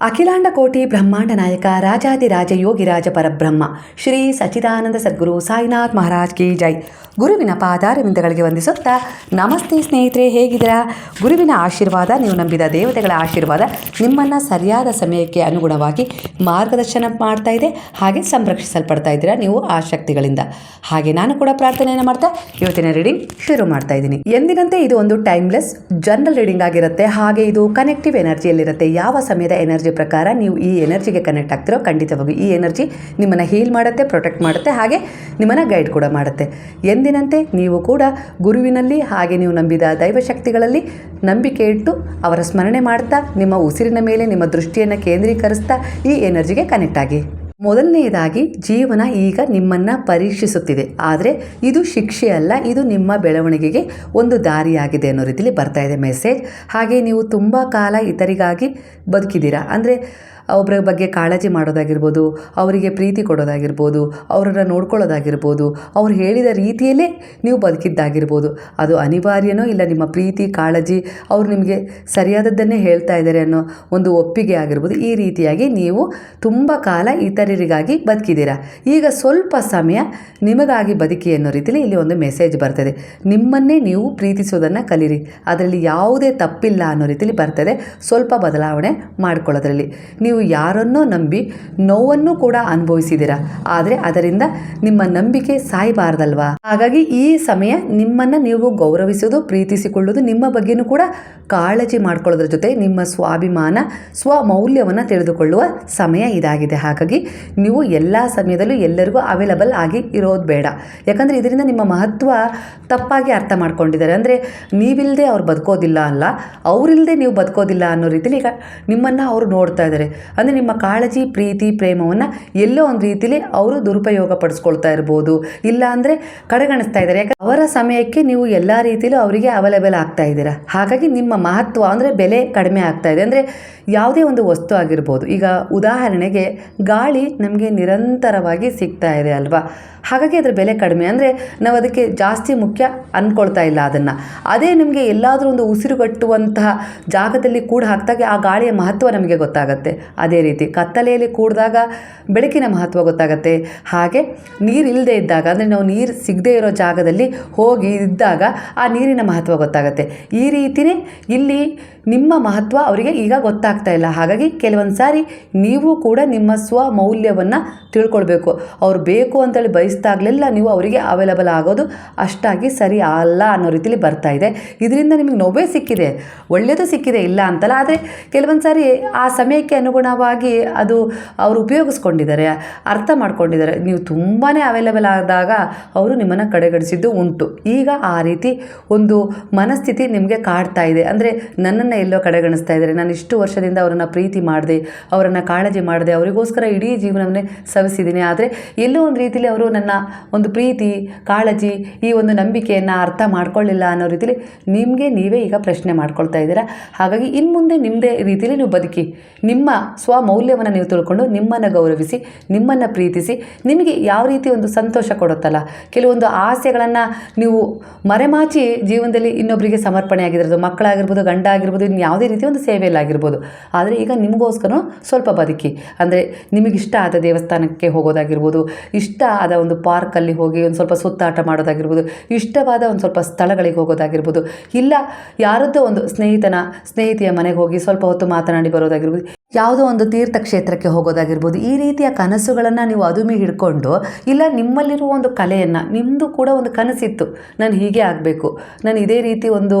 ಅಖಿಲಾಂಡ ಕೋಟಿ ಬ್ರಹ್ಮಾಂಡ ನಾಯಕ ರಾಜಾದಿರಾಜ ಯೋಗಿರಾಜ ಪರಬ್ರಹ್ಮ ಶ್ರೀ ಸಚ್ಚಿದಾನಂದ ಸದ್ಗುರು ಸಾಯಿನಾಥ್ ಮಹಾರಾಜ್ ಕಿ ಜೈ. ಗುರುವಿನ ಪಾದಾರವಿಂದಗಳಿಗೆ ವಂದಿಸುತ್ತಾ, ನಮಸ್ತೆ ಸ್ನೇಹಿತರೆ, ಹೇಗಿದ್ದೀರಾ? ಗುರುವಿನ ಆಶೀರ್ವಾದ, ನೀವು ನಂಬಿದ ದೇವತೆಗಳ ಆಶೀರ್ವಾದ ನಿಮ್ಮನ್ನು ಸರಿಯಾದ ಸಮಯಕ್ಕೆ ಅನುಗುಣವಾಗಿ ಮಾರ್ಗದರ್ಶನ ಮಾಡ್ತಾ ಇದೆ. ಹಾಗೆ ಸಂರಕ್ಷಿಸಲ್ಪಡ್ತಾ ಇದ್ದೀರಾ ನೀವು ಆ ಶಕ್ತಿಗಳಿಂದ. ಹಾಗೆ ನಾನು ಕೂಡ ಪ್ರಾರ್ಥನೆಯನ್ನು ಮಾಡ್ತಾ ಇವತ್ತಿನ ರೀಡಿಂಗ್ ಶುರು ಮಾಡ್ತಾ ಇದ್ದೀನಿ. ಎಂದಿನಂತೆ ಇದು ಒಂದು ಟೈಮ್ಲೆಸ್ ಜನರಲ್ ರೀಡಿಂಗ್ ಆಗಿರುತ್ತೆ. ಹಾಗೆ ಇದು ಕನೆಕ್ಟಿವ್ ಎನರ್ಜಿಯಲ್ಲಿರುತ್ತೆ. ಯಾವ ಸಮಯದ ಎನರ್ಜಿ ಪ್ರಕಾರ ನೀವು ಈ ಎನರ್ಜಿಗೆ ಕನೆಕ್ಟ್ ಆಗ್ತಿರೋ, ಖಂಡಿತವಾಗಿ ಈ ಎನರ್ಜಿ ನಿಮ್ಮನ್ನು ಹೀಲ್ ಮಾಡುತ್ತೆ, ಪ್ರೊಟೆಕ್ಟ್ ಮಾಡುತ್ತೆ, ಹಾಗೆ ನಿಮ್ಮನ್ನು ಗೈಡ್ ಕೂಡ ಮಾಡುತ್ತೆ. ಎಂದಿನಂತೆ ನೀವು ಕೂಡ ಗುರುವಿನಲ್ಲಿ ಹಾಗೆ ನೀವು ನಂಬಿದ ದೈವಶಕ್ತಿಗಳಲ್ಲಿ ನಂಬಿಕೆ ಇಟ್ಟು ಅವರ ಸ್ಮರಣೆ ಮಾಡ್ತಾ ನಿಮ್ಮ ಉಸಿರಿನ ಮೇಲೆ ನಿಮ್ಮ ದೃಷ್ಟಿಯನ್ನು ಕೇಂದ್ರೀಕರಿಸ್ತಾ ಈ ಎನರ್ಜಿಗೆ ಕನೆಕ್ಟ್ ಆಗಿ. ಮೊದಲನೆಯದಾಗಿ, ಜೀವನ ಈಗ ನಿಮ್ಮನ್ನು ಪರೀಕ್ಷಿಸುತ್ತಿದೆ. ಆದರೆ ಇದು ಶಿಕ್ಷೆ ಅಲ್ಲ, ಇದು ನಿಮ್ಮ ಬೆಳವಣಿಗೆಗೆ ಒಂದು ದಾರಿಯಾಗಿದೆ ಅನ್ನೋ ರೀತಿಯಲ್ಲಿ ಬರ್ತಾ ಇದೆ ಮೆಸೇಜ್. ಹಾಗೆ ನೀವು ತುಂಬ ಕಾಲ ಇತರಿಗಾಗಿ ಬದುಕಿದ್ದೀರಾ. ಅಂದರೆ ಒಬ್ಬರ ಬಗ್ಗೆ ಕಾಳಜಿ ಮಾಡೋದಾಗಿರ್ಬೋದು, ಅವರಿಗೆ ಪ್ರೀತಿ ಕೊಡೋದಾಗಿರ್ಬೋದು, ಅವರನ್ನು ನೋಡ್ಕೊಳ್ಳೋದಾಗಿರ್ಬೋದು, ಅವ್ರು ಹೇಳಿದ ರೀತಿಯಲ್ಲೇ ನೀವು ಬದುಕಿದ್ದಾಗಿರ್ಬೋದು. ಅದು ಅನಿವಾರ್ಯನೋ ಇಲ್ಲ, ನಿಮ್ಮ ಪ್ರೀತಿ ಕಾಳಜಿ ಅವರು ನಿಮಗೆ ಸರಿಯಾದದ್ದನ್ನೇ ಹೇಳ್ತಾ ಇದ್ದಾರೆ ಅನ್ನೋ ಒಂದು ಒಪ್ಪಿಗೆ ಆಗಿರ್ಬೋದು. ಈ ರೀತಿಯಾಗಿ ನೀವು ತುಂಬ ಕಾಲ ಇತರರಿಗಾಗಿ ಬದುಕಿದ್ದೀರಾ. ಈಗ ಸ್ವಲ್ಪ ಸಮಯ ನಿಮಗಾಗಿ ಬದುಕಿ ಅನ್ನೋ ರೀತಿಯಲ್ಲಿ ಇಲ್ಲಿ ಒಂದು ಮೆಸೇಜ್ ಬರ್ತದೆ. ನಿಮ್ಮನ್ನೇ ನೀವು ಪ್ರೀತಿಸೋದನ್ನು ಕಲೀರಿ, ಅದರಲ್ಲಿ ಯಾವುದೇ ತಪ್ಪಿಲ್ಲ ಅನ್ನೋ ರೀತಿಯಲ್ಲಿ ಬರ್ತದೆ. ಸ್ವಲ್ಪ ಬದಲಾವಣೆ ಮಾಡ್ಕೊಳ್ಳೋದ್ರಲ್ಲಿ ನೀವು ಯಾರನ್ನೋ ನಂಬಿ ನೋವನ್ನು ಕೂಡ ಅನುಭವಿಸಿದ್ದೀರಾ. ಆದರೆ ಅದರಿಂದ ನಿಮ್ಮ ನಂಬಿಕೆ ಸಾಯಬಾರ್ದಲ್ವಾ? ಹಾಗಾಗಿ ಈ ಸಮಯ ನಿಮ್ಮನ್ನು ನೀವು ಗೌರವಿಸೋದು, ಪ್ರೀತಿಸಿಕೊಳ್ಳೋದು, ನಿಮ್ಮ ಬಗ್ಗೆನೂ ಕೂಡ ಕಾಳಜಿ ಮಾಡ್ಕೊಳ್ಳೋದ್ರ ಜೊತೆ ನಿಮ್ಮ ಸ್ವಾಭಿಮಾನ, ಸ್ವಮೌಲ್ಯವನ್ನು ತಿಳಿದುಕೊಳ್ಳುವ ಸಮಯ ಇದಾಗಿದೆ. ಹಾಗಾಗಿ ನೀವು ಎಲ್ಲ ಸಮಯದಲ್ಲೂ ಎಲ್ಲರಿಗೂ ಅವೈಲಬಲ್ ಆಗಿ ಇರೋದು ಬೇಡ. ಯಾಕಂದರೆ ಇದರಿಂದ ನಿಮ್ಮ ಮಹತ್ವ ತಪ್ಪಾಗಿ ಅರ್ಥ ಮಾಡ್ಕೊಂಡಿದ್ದಾರೆ. ಅಂದರೆ ನೀವಿಲ್ಲದೆ ಅವ್ರು ಬದುಕೋದಿಲ್ಲ ಅಲ್ಲ, ಅವರಿಲ್ಲದೆ ನೀವು ಬದುಕೋದಿಲ್ಲ ಅನ್ನೋ ರೀತಿಯಲ್ಲಿ ಈಗ ನಿಮ್ಮನ್ನು ಅವರು ನೋಡ್ತಾ ಇದ್ದಾರೆ. ಅಂದರೆ ನಿಮ್ಮ ಕಾಳಜಿ, ಪ್ರೀತಿ, ಪ್ರೇಮವನ್ನು ಎಲ್ಲೋ ಒಂದು ರೀತಿಯಲ್ಲಿ ಅವರು ದುರುಪಯೋಗ ಪಡಿಸ್ಕೊಳ್ತಾ ಇರ್ಬೋದು, ಇಲ್ಲ ಅಂದರೆ ಕಡೆಗಣಿಸ್ತಾ ಇದ್ದಾರೆ. ಯಾಕಂದರೆ ಅವರ ಸಮಯಕ್ಕೆ ನೀವು ಎಲ್ಲ ರೀತಿಯಲ್ಲೂ ಅವರಿಗೆ ಅವೈಲೇಬಲ್ ಆಗ್ತಾ ಇದ್ದೀರಾ. ಹಾಗಾಗಿ ನಿಮ್ಮ ಮಹತ್ವ ಅಂದರೆ ಬೆಲೆ ಕಡಿಮೆ ಆಗ್ತಾ ಇದೆ. ಅಂದರೆ ಯಾವುದೇ ಒಂದು ವಸ್ತು ಆಗಿರ್ಬೋದು, ಈಗ ಉದಾಹರಣೆಗೆ ಗಾಳಿ ನಮಗೆ ನಿರಂತರವಾಗಿ ಸಿಗ್ತಾ ಇದೆ ಅಲ್ವಾ? ಹಾಗಾಗಿ ಅದರ ಬೆಲೆ ಕಡಿಮೆ. ಅಂದರೆ ನಾವು ಅದಕ್ಕೆ ಜಾಸ್ತಿ ಮುಖ್ಯ ಅಂದ್ಕೊಳ್ತಾ ಇಲ್ಲ ಅದನ್ನು. ಅದೇ ನಮಗೆ ಎಲ್ಲಾದರೂ ಒಂದು ಉಸಿರುಗಟ್ಟುವಂತಹ ಜಾಗದಲ್ಲಿ ಕೂಡ ಹಾಕಿದಾಗ ಆ ಗಾಳಿಯ ಮಹತ್ವ ನಮಗೆ ಗೊತ್ತಾಗುತ್ತೆ. ಅದೇ ರೀತಿ ಕತ್ತಲೆಯಲ್ಲಿ ಕೂಡಿದಾಗ ಬೆಳಕಿನ ಮಹತ್ವ ಗೊತ್ತಾಗುತ್ತೆ. ಹಾಗೆ ನೀರಿಲ್ಲದೆ ಇದ್ದಾಗ, ಅಂದರೆ ನಾವು ನೀರು ಸಿಗದೇ ಇರೋ ಜಾಗದಲ್ಲಿ ಹೋಗಿ ಇದ್ದಾಗ ಆ ನೀರಿನ ಮಹತ್ವ ಗೊತ್ತಾಗುತ್ತೆ. ಈ ರೀತಿಯೇ ಇಲ್ಲಿ ನಿಮ್ಮ ಮಹತ್ವ ಅವರಿಗೆ ಈಗ ಗೊತ್ತಾಗ್ತಾ ಇಲ್ಲ. ಹಾಗಾಗಿ ಕೆಲವೊಂದು ಸಾರಿ ನೀವು ಕೂಡ ನಿಮ್ಮ ಸ್ವಮೌಲ್ಯವನ್ನು ತಿಳ್ಕೊಳ್ಬೇಕು. ಅವ್ರು ಬೇಕು ಅಂತೇಳಿ ಬಯಸ್ದಾಗಲೆಲ್ಲ ನೀವು ಅವರಿಗೆ ಅವೈಲಬಲ್ ಆಗೋದು ಅಷ್ಟಾಗಿ ಸರಿ ಅಲ್ಲ ಅನ್ನೋ ರೀತಿಯಲ್ಲಿ ಬರ್ತಾ ಇದೆ. ಇದರಿಂದ ನಿಮಗೆ ನೋವೇ ಸಿಕ್ಕಿದೆ, ಒಳ್ಳೆಯದು ಸಿಕ್ಕಿದೆ, ಇಲ್ಲ ಅಂತಲ್ಲ. ಆದರೆ ಕೆಲವೊಂದು ಸಾರಿ ಆ ಸಮಯಕ್ಕೆ ಅನುಗುಣವಾಗಿ ಅದು ಅವರು ಉಪಯೋಗಿಸ್ಕೊಂಡಿದ್ದಾರೆ, ಅರ್ಥ ಮಾಡ್ಕೊಂಡಿದ್ದಾರೆ. ನೀವು ತುಂಬಾ ಅವೈಲಬಲ್ ಆದಾಗ ಅವರು ನಿಮ್ಮನ್ನು ಕಡೆಗಣಿಸಿದ್ದು ಉಂಟು. ಈಗ ಆ ರೀತಿ ಒಂದು ಮನಸ್ಥಿತಿ ನಿಮಗೆ ಕಾಡ್ತಾ ಇದೆ. ಅಂದರೆ ನನ್ನನ್ನು ಎಲ್ಲೋ ಕಡೆಗಣಿಸ್ತಾ ಇದ್ದಾರೆ, ನಾನು ಇಷ್ಟು ವರ್ಷದಿಂದ ಅವರನ್ನು ಪ್ರೀತಿ ಮಾಡಿದೆ, ಅವರನ್ನು ಕಾಳಜಿ ಮಾಡಿದೆ, ಅವರಿಗೋಸ್ಕರ ಇಡೀ ಜೀವನವನ್ನೇ ಸವಿಸಿದ್ದೀನಿ. ಆದರೆ ಎಲ್ಲೋ ಒಂದು ರೀತಿಯಲ್ಲಿ ಅವರು ನನ್ನ ಒಂದು ಪ್ರೀತಿ, ಕಾಳಜಿ, ಈ ಒಂದು ನಂಬಿಕೆಯನ್ನು ಅರ್ಥ ಮಾಡ್ಕೊಳ್ಳಿಲ್ಲ ಅನ್ನೋ ರೀತಿಯಲ್ಲಿ ನಿಮಗೆ ನೀವೇ ಈಗ ಪ್ರಶ್ನೆ ಮಾಡ್ಕೊಳ್ತಾ ಇದ್ದೀರಾ. ಹಾಗಾಗಿ ಇನ್ನು ಮುಂದೆ ನಿಮ್ಮದೇ ರೀತಿಯಲ್ಲಿ ನೀವು ಬದುಕಿ, ನಿಮ್ಮ ಸ್ವಮೌಲ್ಯವನ್ನು ನೀವು ತಿಳ್ಕೊಂಡು ನಿಮ್ಮನ್ನು ಗೌರವಿಸಿ, ನಿಮ್ಮನ್ನು ಪ್ರೀತಿಸಿ. ನಿಮಗೆ ಯಾವ ರೀತಿ ಒಂದು ಸಂತೋಷ ಕೊಡುತ್ತಲ್ಲ, ಕೆಲವೊಂದು ಆಸೆಗಳನ್ನು ನೀವು ಮರೆಮಾಚಿ ಜೀವನದಲ್ಲಿ ಇನ್ನೊಬ್ಬರಿಗೆ ಸಮರ್ಪಣೆ ಆಗಿರೋದು, ಮಕ್ಕಳಾಗಿರ್ಬೋದು, ಗಂಡ ಆಗಿರ್ಬೋದು, ಇನ್ನು ಯಾವುದೇ ರೀತಿ ಒಂದು ಸೇವೆಯಲ್ಲಾಗಿರ್ಬೋದು. ಆದರೆ ಈಗ ನಿಮಗೋಸ್ಕರ ಸ್ವಲ್ಪ ಬದುಕಿ. ಅಂದರೆ ನಿಮಗಿಷ್ಟ ಆದ ದೇವಸ್ಥಾನಕ್ಕೆ ಹೋಗೋದಾಗಿರ್ಬೋದು, ಇಷ್ಟ ಆದ ಒಂದು ಪಾರ್ಕಲ್ಲಿ ಹೋಗಿ ಒಂದು ಸ್ವಲ್ಪ ಸುತ್ತಾಟ ಮಾಡೋದಾಗಿರ್ಬೋದು, ಇಷ್ಟವಾದ ಒಂದು ಸ್ವಲ್ಪ ಸ್ಥಳಗಳಿಗೆ ಹೋಗೋದಾಗಿರ್ಬೋದು, ಇಲ್ಲ ಯಾರದ್ದೋ ಒಂದು ಸ್ನೇಹಿತೆಯ ಮನೆಗೆ ಹೋಗಿ ಸ್ವಲ್ಪ ಹೊತ್ತು ಮಾತನಾಡಿ ಬರೋದಾಗಿರ್ಬೋದು, ಯಾವುದೋ ಒಂದು ತೀರ್ಥಕ್ಷೇತ್ರಕ್ಕೆ ಹೋಗೋದಾಗಿರ್ಬೋದು. ಈ ರೀತಿಯ ಕನಸುಗಳನ್ನು ನೀವು ಅದುಮಿ ಹಿಡ್ಕೊಂಡು, ಇಲ್ಲ ನಿಮ್ಮಲ್ಲಿರುವ ಒಂದು ಕಲೆಯನ್ನು, ನಿಮ್ಮದು ಕೂಡ ಒಂದು ಕನಸಿತ್ತು, ನಾನು ಹೀಗೆ ಆಗಬೇಕು, ನಾನು ಇದೇ ರೀತಿ ಒಂದು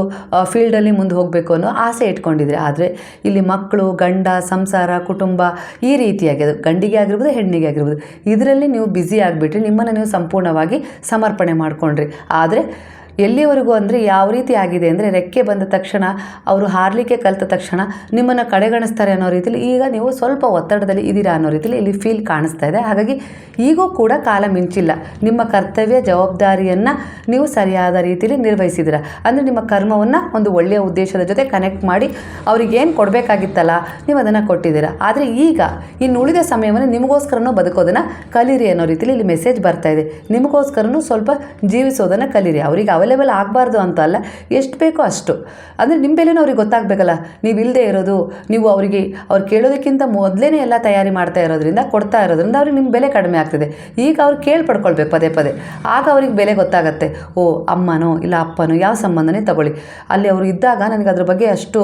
ಫೀಲ್ಡಲ್ಲಿ ಮುಂದೆ ಹೋಗಬೇಕು ಅನ್ನೋ ಆಸೆ ಇಟ್ಕೊಂಡಿದ್ರೆ. ಆದರೆ ಇಲ್ಲಿ ಮಕ್ಕಳು, ಗಂಡ, ಸಂಸಾರ, ಕುಟುಂಬ, ಈ ರೀತಿಯಾಗಿ ಅದು ಗಂಡಿಗೆ ಆಗಿರ್ಬೋದು, ಹೆಣ್ಣಿಗೆ ಆಗಿರ್ಬೋದು, ಇದರಲ್ಲಿ ನೀವು ಬ್ಯುಸಿ ಆಗಿಬಿಟ್ರಿ, ನಿಮ್ಮನ್ನು ನೀವು ಸಂಪೂರ್ಣವಾಗಿ ಸಮರ್ಪಣೆ ಮಾಡಿಕೊಂಡ್ರಿ. ಆದರೆ ಎಲ್ಲಿವರೆಗೂ ಅಂದರೆ ಯಾವ ರೀತಿ ಆಗಿದೆ ಅಂದರೆ, ರೆಕ್ಕೆ ಬಂದ ತಕ್ಷಣ, ಅವರು ಹಾರಲಿಕ್ಕೆ ಕಲಿತ ತಕ್ಷಣ ನಿಮ್ಮನ್ನು ಕಡೆಗಣಿಸ್ತಾರೆ ಅನ್ನೋ ರೀತಿಯಲ್ಲಿ ಈಗ ನೀವು ಸ್ವಲ್ಪ ಒತ್ತಡದಲ್ಲಿ ಇದ್ದೀರಾ ಅನ್ನೋ ರೀತಿಯಲ್ಲಿ ಇಲ್ಲಿ ಫೀಲ್ ಕಾಣಿಸ್ತಾ ಇದೆ. ಹಾಗಾಗಿ ಈಗೂ ಕೂಡ ಕಾಲ ಮಿಂಚಿಲ್ಲ. ನಿಮ್ಮ ಕರ್ತವ್ಯ, ಜವಾಬ್ದಾರಿಯನ್ನು ನೀವು ಸರಿಯಾದ ರೀತಿಯಲ್ಲಿ ನಿರ್ವಹಿಸಿದ್ದೀರಾ. ಅಂದರೆ ನಿಮ್ಮ ಕರ್ಮವನ್ನು ಒಂದು ಒಳ್ಳೆಯ ಉದ್ದೇಶದ ಜೊತೆ ಕನೆಕ್ಟ್ ಮಾಡಿ ಅವ್ರಿಗೇನು ಕೊಡಬೇಕಾಗಿತ್ತಲ್ಲ, ನೀವು ಅದನ್ನು ಕೊಟ್ಟಿದ್ದೀರಾ. ಆದರೆ ಈಗ ಇನ್ನು ಉಳಿದ ಸಮಯವನ್ನು ನಿಮಗೋಸ್ಕರನೂ ಬದುಕೋದನ್ನು ಕಲೀರಿ ಅನ್ನೋ ರೀತಿಯಲ್ಲಿ ಇಲ್ಲಿ ಮೆಸೇಜ್ ಬರ್ತಾ ಇದೆ. ನಿಮಗೋಸ್ಕರನೂ ಸ್ವಲ್ಪ ಜೀವಿಸೋದನ್ನು ಕಲೀರಿ. ಅವರಿಗೆ ಅವೈಲೇಬಲ್ ಆಗಬಾರ್ದು ಅಂತ ಅಲ್ಲ, ಎಷ್ಟು ಬೇಕೋ ಅಷ್ಟು. ಅಂದರೆ ನಿಮ್ಮ ಬೆಲೆನೂ ಅವ್ರಿಗೆ ಗೊತ್ತಾಗಬೇಕಲ್ಲ. ನೀವು ಇಲ್ಲದೆ ಇರೋದು, ನೀವು ಅವರಿಗೆ ಅವ್ರು ಕೇಳೋದಕ್ಕಿಂತ ಮೊದಲೇ ಎಲ್ಲ ತಯಾರಿ ಮಾಡ್ತಾ ಇರೋದ್ರಿಂದ, ಕೊಡ್ತಾ ಇರೋದ್ರಿಂದ ಅವ್ರಿಗೆ ನಿಮ್ಮ ಬೆಲೆ ಕಡಿಮೆ ಆಗ್ತಿದೆ. ಈಗ ಅವ್ರು ಕೇಳ್ಪಡ್ಕೊಳ್ಬೇಕು ಪದೇ ಪದೇ, ಆಗ ಅವ್ರಿಗೆ ಬೆಲೆ ಗೊತ್ತಾಗತ್ತೆ. ಓ ಅಮ್ಮನೋ ಇಲ್ಲ ಅಪ್ಪನೋ ಯಾವ ಸಂಬಂಧನೇ ತಗೊಳ್ಳಿ, ಅಲ್ಲಿ ಅವರು ಇದ್ದಾಗ ನನಗೆ ಅದ್ರ ಬಗ್ಗೆ ಅಷ್ಟು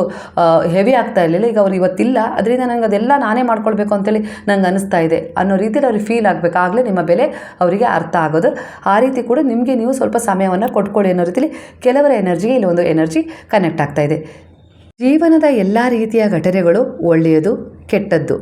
ಹೆವಿ ಆಗ್ತಾ ಇರಲಿಲ್ಲ, ಈಗ ಅವ್ರು ಇವತ್ತಿಲ್ಲ, ಅದರಿಂದ ನನಗೆ ಅದೆಲ್ಲ ನಾನೇ ಮಾಡ್ಕೊಳ್ಬೇಕು ಅಂತೇಳಿ ನಂಗೆ ಅನಿಸ್ತಾ ಇದೆ ಅನ್ನೋ ರೀತಿಯಲ್ಲಿ ಅವ್ರಿಗೆ ಫೀಲ್ ಆಗಬೇಕು. ಆಗಲೇ ನಿಮ್ಮ ಬೆಲೆ ಅವರಿಗೆ ಅರ್ಥ ಆಗೋದು. ಆ ರೀತಿ ಕೂಡ ನಿಮಗೆ ನೀವು ಸ್ವಲ್ಪ ಸಮಯವನ್ನು ಕೊಟ್ಕೊಳ್ಳಿ ಅನ್ನೋ ರೀತಿಯಲ್ಲಿ ಕೆಲವರ ಎನರ್ಜಿಗೆ ಇಲ್ಲಿ ಒಂದು ಎನರ್ಜಿ ಕನೆಕ್ಟ್ ಆಗ್ತಾ ಇದೆ. ಜೀವನದ ಎಲ್ಲ ರೀತಿಯ ಘಟನೆಗಳು ಒಳ್ಳೆಯದು ಕೆಟ್ಟದ್ದು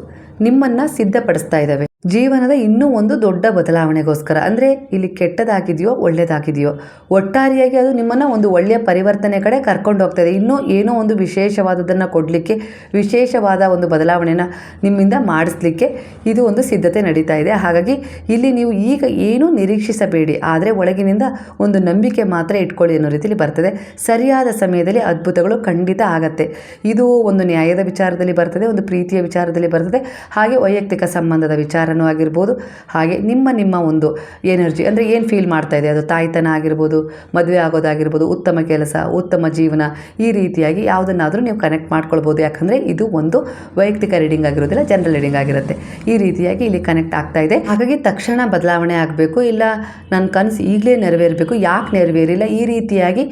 ನಿಮ್ಮನ್ನು ಸಿದ್ಧಪಡಿಸ್ತಾ ಇದ್ದಾವೆ ಜೀವನದ ಇನ್ನೂ ಒಂದು ದೊಡ್ಡ ಬದಲಾವಣೆಗೋಸ್ಕರ. ಅಂದರೆ ಇಲ್ಲಿ ಕೆಟ್ಟದಾಗಿದೆಯೋ ಒಳ್ಳೆಯದಾಗಿದೆಯೋ, ಒಟ್ಟಾರೆಯಾಗಿ ಅದು ನಿಮ್ಮನ್ನು ಒಂದು ಒಳ್ಳೆಯ ಪರಿವರ್ತನೆ ಕಡೆ ಕರ್ಕೊಂಡು ಹೋಗ್ತಾಯಿದೆ. ಇನ್ನೂ ಏನೋ ಒಂದು ವಿಶೇಷವಾದದನ್ನು ಕೊಡಲಿಕ್ಕೆ, ವಿಶೇಷವಾದ ಒಂದು ಬದಲಾವಣೆನ ನಿಮ್ಮಿಂದ ಮಾಡಿಸ್ಲಿಕ್ಕೆ ಇದು ಒಂದು ಸಿದ್ಧತೆ ನಡೀತಾ ಇದೆ. ಹಾಗಾಗಿ ಇಲ್ಲಿ ನೀವು ಈಗ ಏನೂ ನಿರೀಕ್ಷಿಸಬೇಡಿ, ಆದರೆ ಒಳಗಿನಿಂದ ಒಂದು ನಂಬಿಕೆ ಮಾತ್ರ ಇಟ್ಕೊಳ್ಳಿ ಅನ್ನೋ ರೀತಿಯಲ್ಲಿ ಬರ್ತದೆ. ಸರಿಯಾದ ಸಮಯದಲ್ಲಿ ಅದ್ಭುತಗಳು ಖಂಡಿತ ಆಗತ್ತೆ. ಇದು ಒಂದು ನ್ಯಾಯದ ವಿಚಾರದಲ್ಲಿ ಬರ್ತದೆ, ಒಂದು ಪ್ರೀತಿಯ ವಿಚಾರದಲ್ಲಿ ಬರ್ತದೆ, ಹಾಗೆ ವೈಯಕ್ತಿಕ ಸಂಬಂಧದ ವಿಚಾರ ಆಗಿರ್ಬೋದು. ಹಾಗೆ ನಿಮ್ಮ ಒಂದು ಎನರ್ಜಿ ಅಂದರೆ ಏನು ಫೀಲ್ ಮಾಡ್ತಾ ಇದೆ, ಅದು ತಾಯ್ತನ ಆಗಿರ್ಬೋದು, ಮದುವೆ ಆಗೋದಾಗಿರ್ಬೋದು, ಉತ್ತಮ ಕೆಲಸ, ಉತ್ತಮ ಜೀವನ, ಈ ರೀತಿಯಾಗಿ ಯಾವುದನ್ನಾದರೂ ನೀವು ಕನೆಕ್ಟ್ ಮಾಡ್ಕೊಳ್ಬೋದು. ಯಾಕಂದರೆ ಇದು ಒಂದು ವೈಯಕ್ತಿಕ ರೀಡಿಂಗ್ ಆಗಿರೋದಿಲ್ಲ, ಜನರಲ್ ರೀಡಿಂಗ್ ಆಗಿರುತ್ತೆ. ಈ ರೀತಿಯಾಗಿ ಇಲ್ಲಿ ಕನೆಕ್ಟ್ ಆಗ್ತಾ ಇದೆ. ಹಾಗಾಗಿ ತಕ್ಷಣ ಬದಲಾವಣೆ ಆಗಬೇಕು, ಇಲ್ಲ ನನ್ನ ಕನಸು ಈಗಲೇ ನೆರವೇರಬೇಕು, ಯಾಕೆ ನೆರವೇರಿಲ್ಲ, ಈ ರೀತಿಯಾಗಿ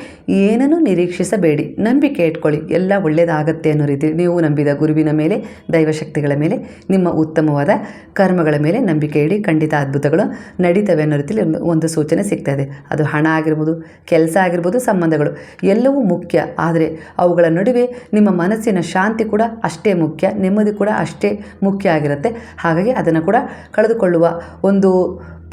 ಏನನ್ನು ನಿರೀಕ್ಷಿಸಬೇಡಿ. ನಂಬಿಕೆ ಇಟ್ಕೊಳ್ಳಿ, ಎಲ್ಲ ಒಳ್ಳೆಯದಾಗತ್ತೆ ಅನ್ನೋ ರೀತಿ. ನೀವು ನಂಬಿದ ಗುರುವಿನ ಮೇಲೆ, ದೈವಶಕ್ತಿಗಳ ಮೇಲೆ, ನಿಮ್ಮ ಉತ್ತಮವಾದ ಕರ್ಮಗಳ ಮೇಲೆ ನಂಬಿಕೆ ಇಡಿ, ಖಂಡಿತ ಅದ್ಭುತಗಳು ನಡೀತವೆ ಅನ್ನೋ ರೀತಿಯಲ್ಲಿ ಒಂದು ಸೂಚನೆ ಸಿಗ್ತಾ ಇದೆ. ಅದು ಹಣ ಆಗಿರ್ಬೋದು, ಕೆಲಸ ಆಗಿರ್ಬೋದು, ಸಂಬಂಧಗಳು ಎಲ್ಲವೂ ಮುಖ್ಯ. ಆದರೆ ಅವುಗಳ ನಡುವೆ ನಿಮ್ಮ ಮನಸ್ಸಿನ ಶಾಂತಿ ಕೂಡ ಅಷ್ಟೇ ಮುಖ್ಯ, ನೆಮ್ಮದಿ ಕೂಡ ಅಷ್ಟೇ ಮುಖ್ಯ ಆಗಿರುತ್ತೆ. ಹಾಗಾಗಿ ಅದನ್ನು ಕೂಡ ಕಳೆದುಕೊಳ್ಳುವ ಒಂದು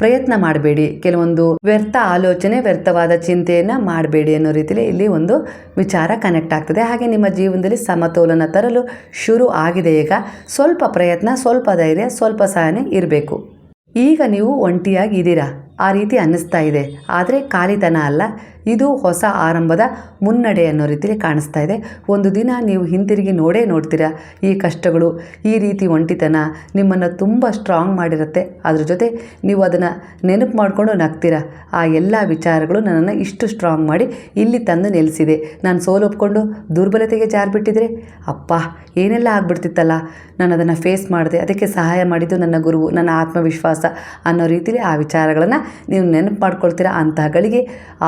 ಪ್ರಯತ್ನ ಮಾಡಬೇಡಿ. ಕೆಲವೊಂದು ವ್ಯರ್ಥ ಆಲೋಚನೆ, ವ್ಯರ್ಥವಾದ ಚಿಂತೆಯನ್ನು ಮಾಡಬೇಡಿ ಅನ್ನೋ ರೀತಿಯಲ್ಲಿ ಇಲ್ಲಿ ಒಂದು ವಿಚಾರ ಕನೆಕ್ಟ್ ಆಗ್ತದೆ. ಹಾಗೆ ನಿಮ್ಮ ಜೀವನದಲ್ಲಿ ಸಮತೋಲನ ತರಲು ಶುರು ಆಗಿದೆ. ಈಗ ಸ್ವಲ್ಪ ಪ್ರಯತ್ನ, ಸ್ವಲ್ಪ ಧೈರ್ಯ, ಸ್ವಲ್ಪ ಸಹನೆ ಇರಬೇಕು. ಈಗ ನೀವು ಒಂಟಿಯಾಗಿ ಇದ್ದೀರಾ, ಆ ರೀತಿ ಅನ್ನಿಸ್ತಾ ಇದೆ. ಆದರೆ ಖಾಲಿತನ ಅಲ್ಲ, ಇದು ಹೊಸ ಆರಂಭದ ಮುನ್ನಡೆ ಅನ್ನೋ ರೀತಿಯಲ್ಲಿ ಕಾಣಿಸ್ತಾ ಇದೆ. ಒಂದು ದಿನ ನೀವು ಹಿಂತಿರುಗಿ ನೋಡ್ತೀರಾ, ಈ ಕಷ್ಟಗಳು, ಈ ರೀತಿ ಒಂಟಿತನ ನಿಮ್ಮನ್ನು ತುಂಬ ಸ್ಟ್ರಾಂಗ್ ಮಾಡಿರುತ್ತೆ. ಅದ್ರ ಜೊತೆ ನೀವು ಅದನ್ನು ನೆನಪು ಮಾಡಿಕೊಂಡು ನಗ್ತೀರಾ. ಆ ಎಲ್ಲ ವಿಚಾರಗಳು ನನ್ನನ್ನು ಇಷ್ಟು ಸ್ಟ್ರಾಂಗ್ ಮಾಡಿ ಇಲ್ಲಿ ತಂದು ನಿಲ್ಲಿಸಿದೆ. ನಾನು ಸೋಲು ಒಪ್ಕೊಂಡು ದುರ್ಬಲತೆಗೆ ಜಾರಿಬಿಟ್ಟಿದ್ರೆ ಅಪ್ಪ ಏನೆಲ್ಲ ಆಗ್ಬಿಡ್ತಿತ್ತಲ್ಲ, ನಾನು ಅದನ್ನು ಫೇಸ್ ಮಾಡಿದೆ, ಅದಕ್ಕೆ ಸಹಾಯ ಮಾಡಿದ್ದು ನನ್ನ ಗುರುವು, ನನ್ನ ಆತ್ಮವಿಶ್ವಾಸ ಅನ್ನೋ ರೀತಿಯಲ್ಲಿ ಆ ವಿಚಾರಗಳನ್ನು ನೀವು ನೆನಪು ಮಾಡ್ಕೊಳ್ತೀರಾ. ಅಂತಹ ಗಳಿಗೆ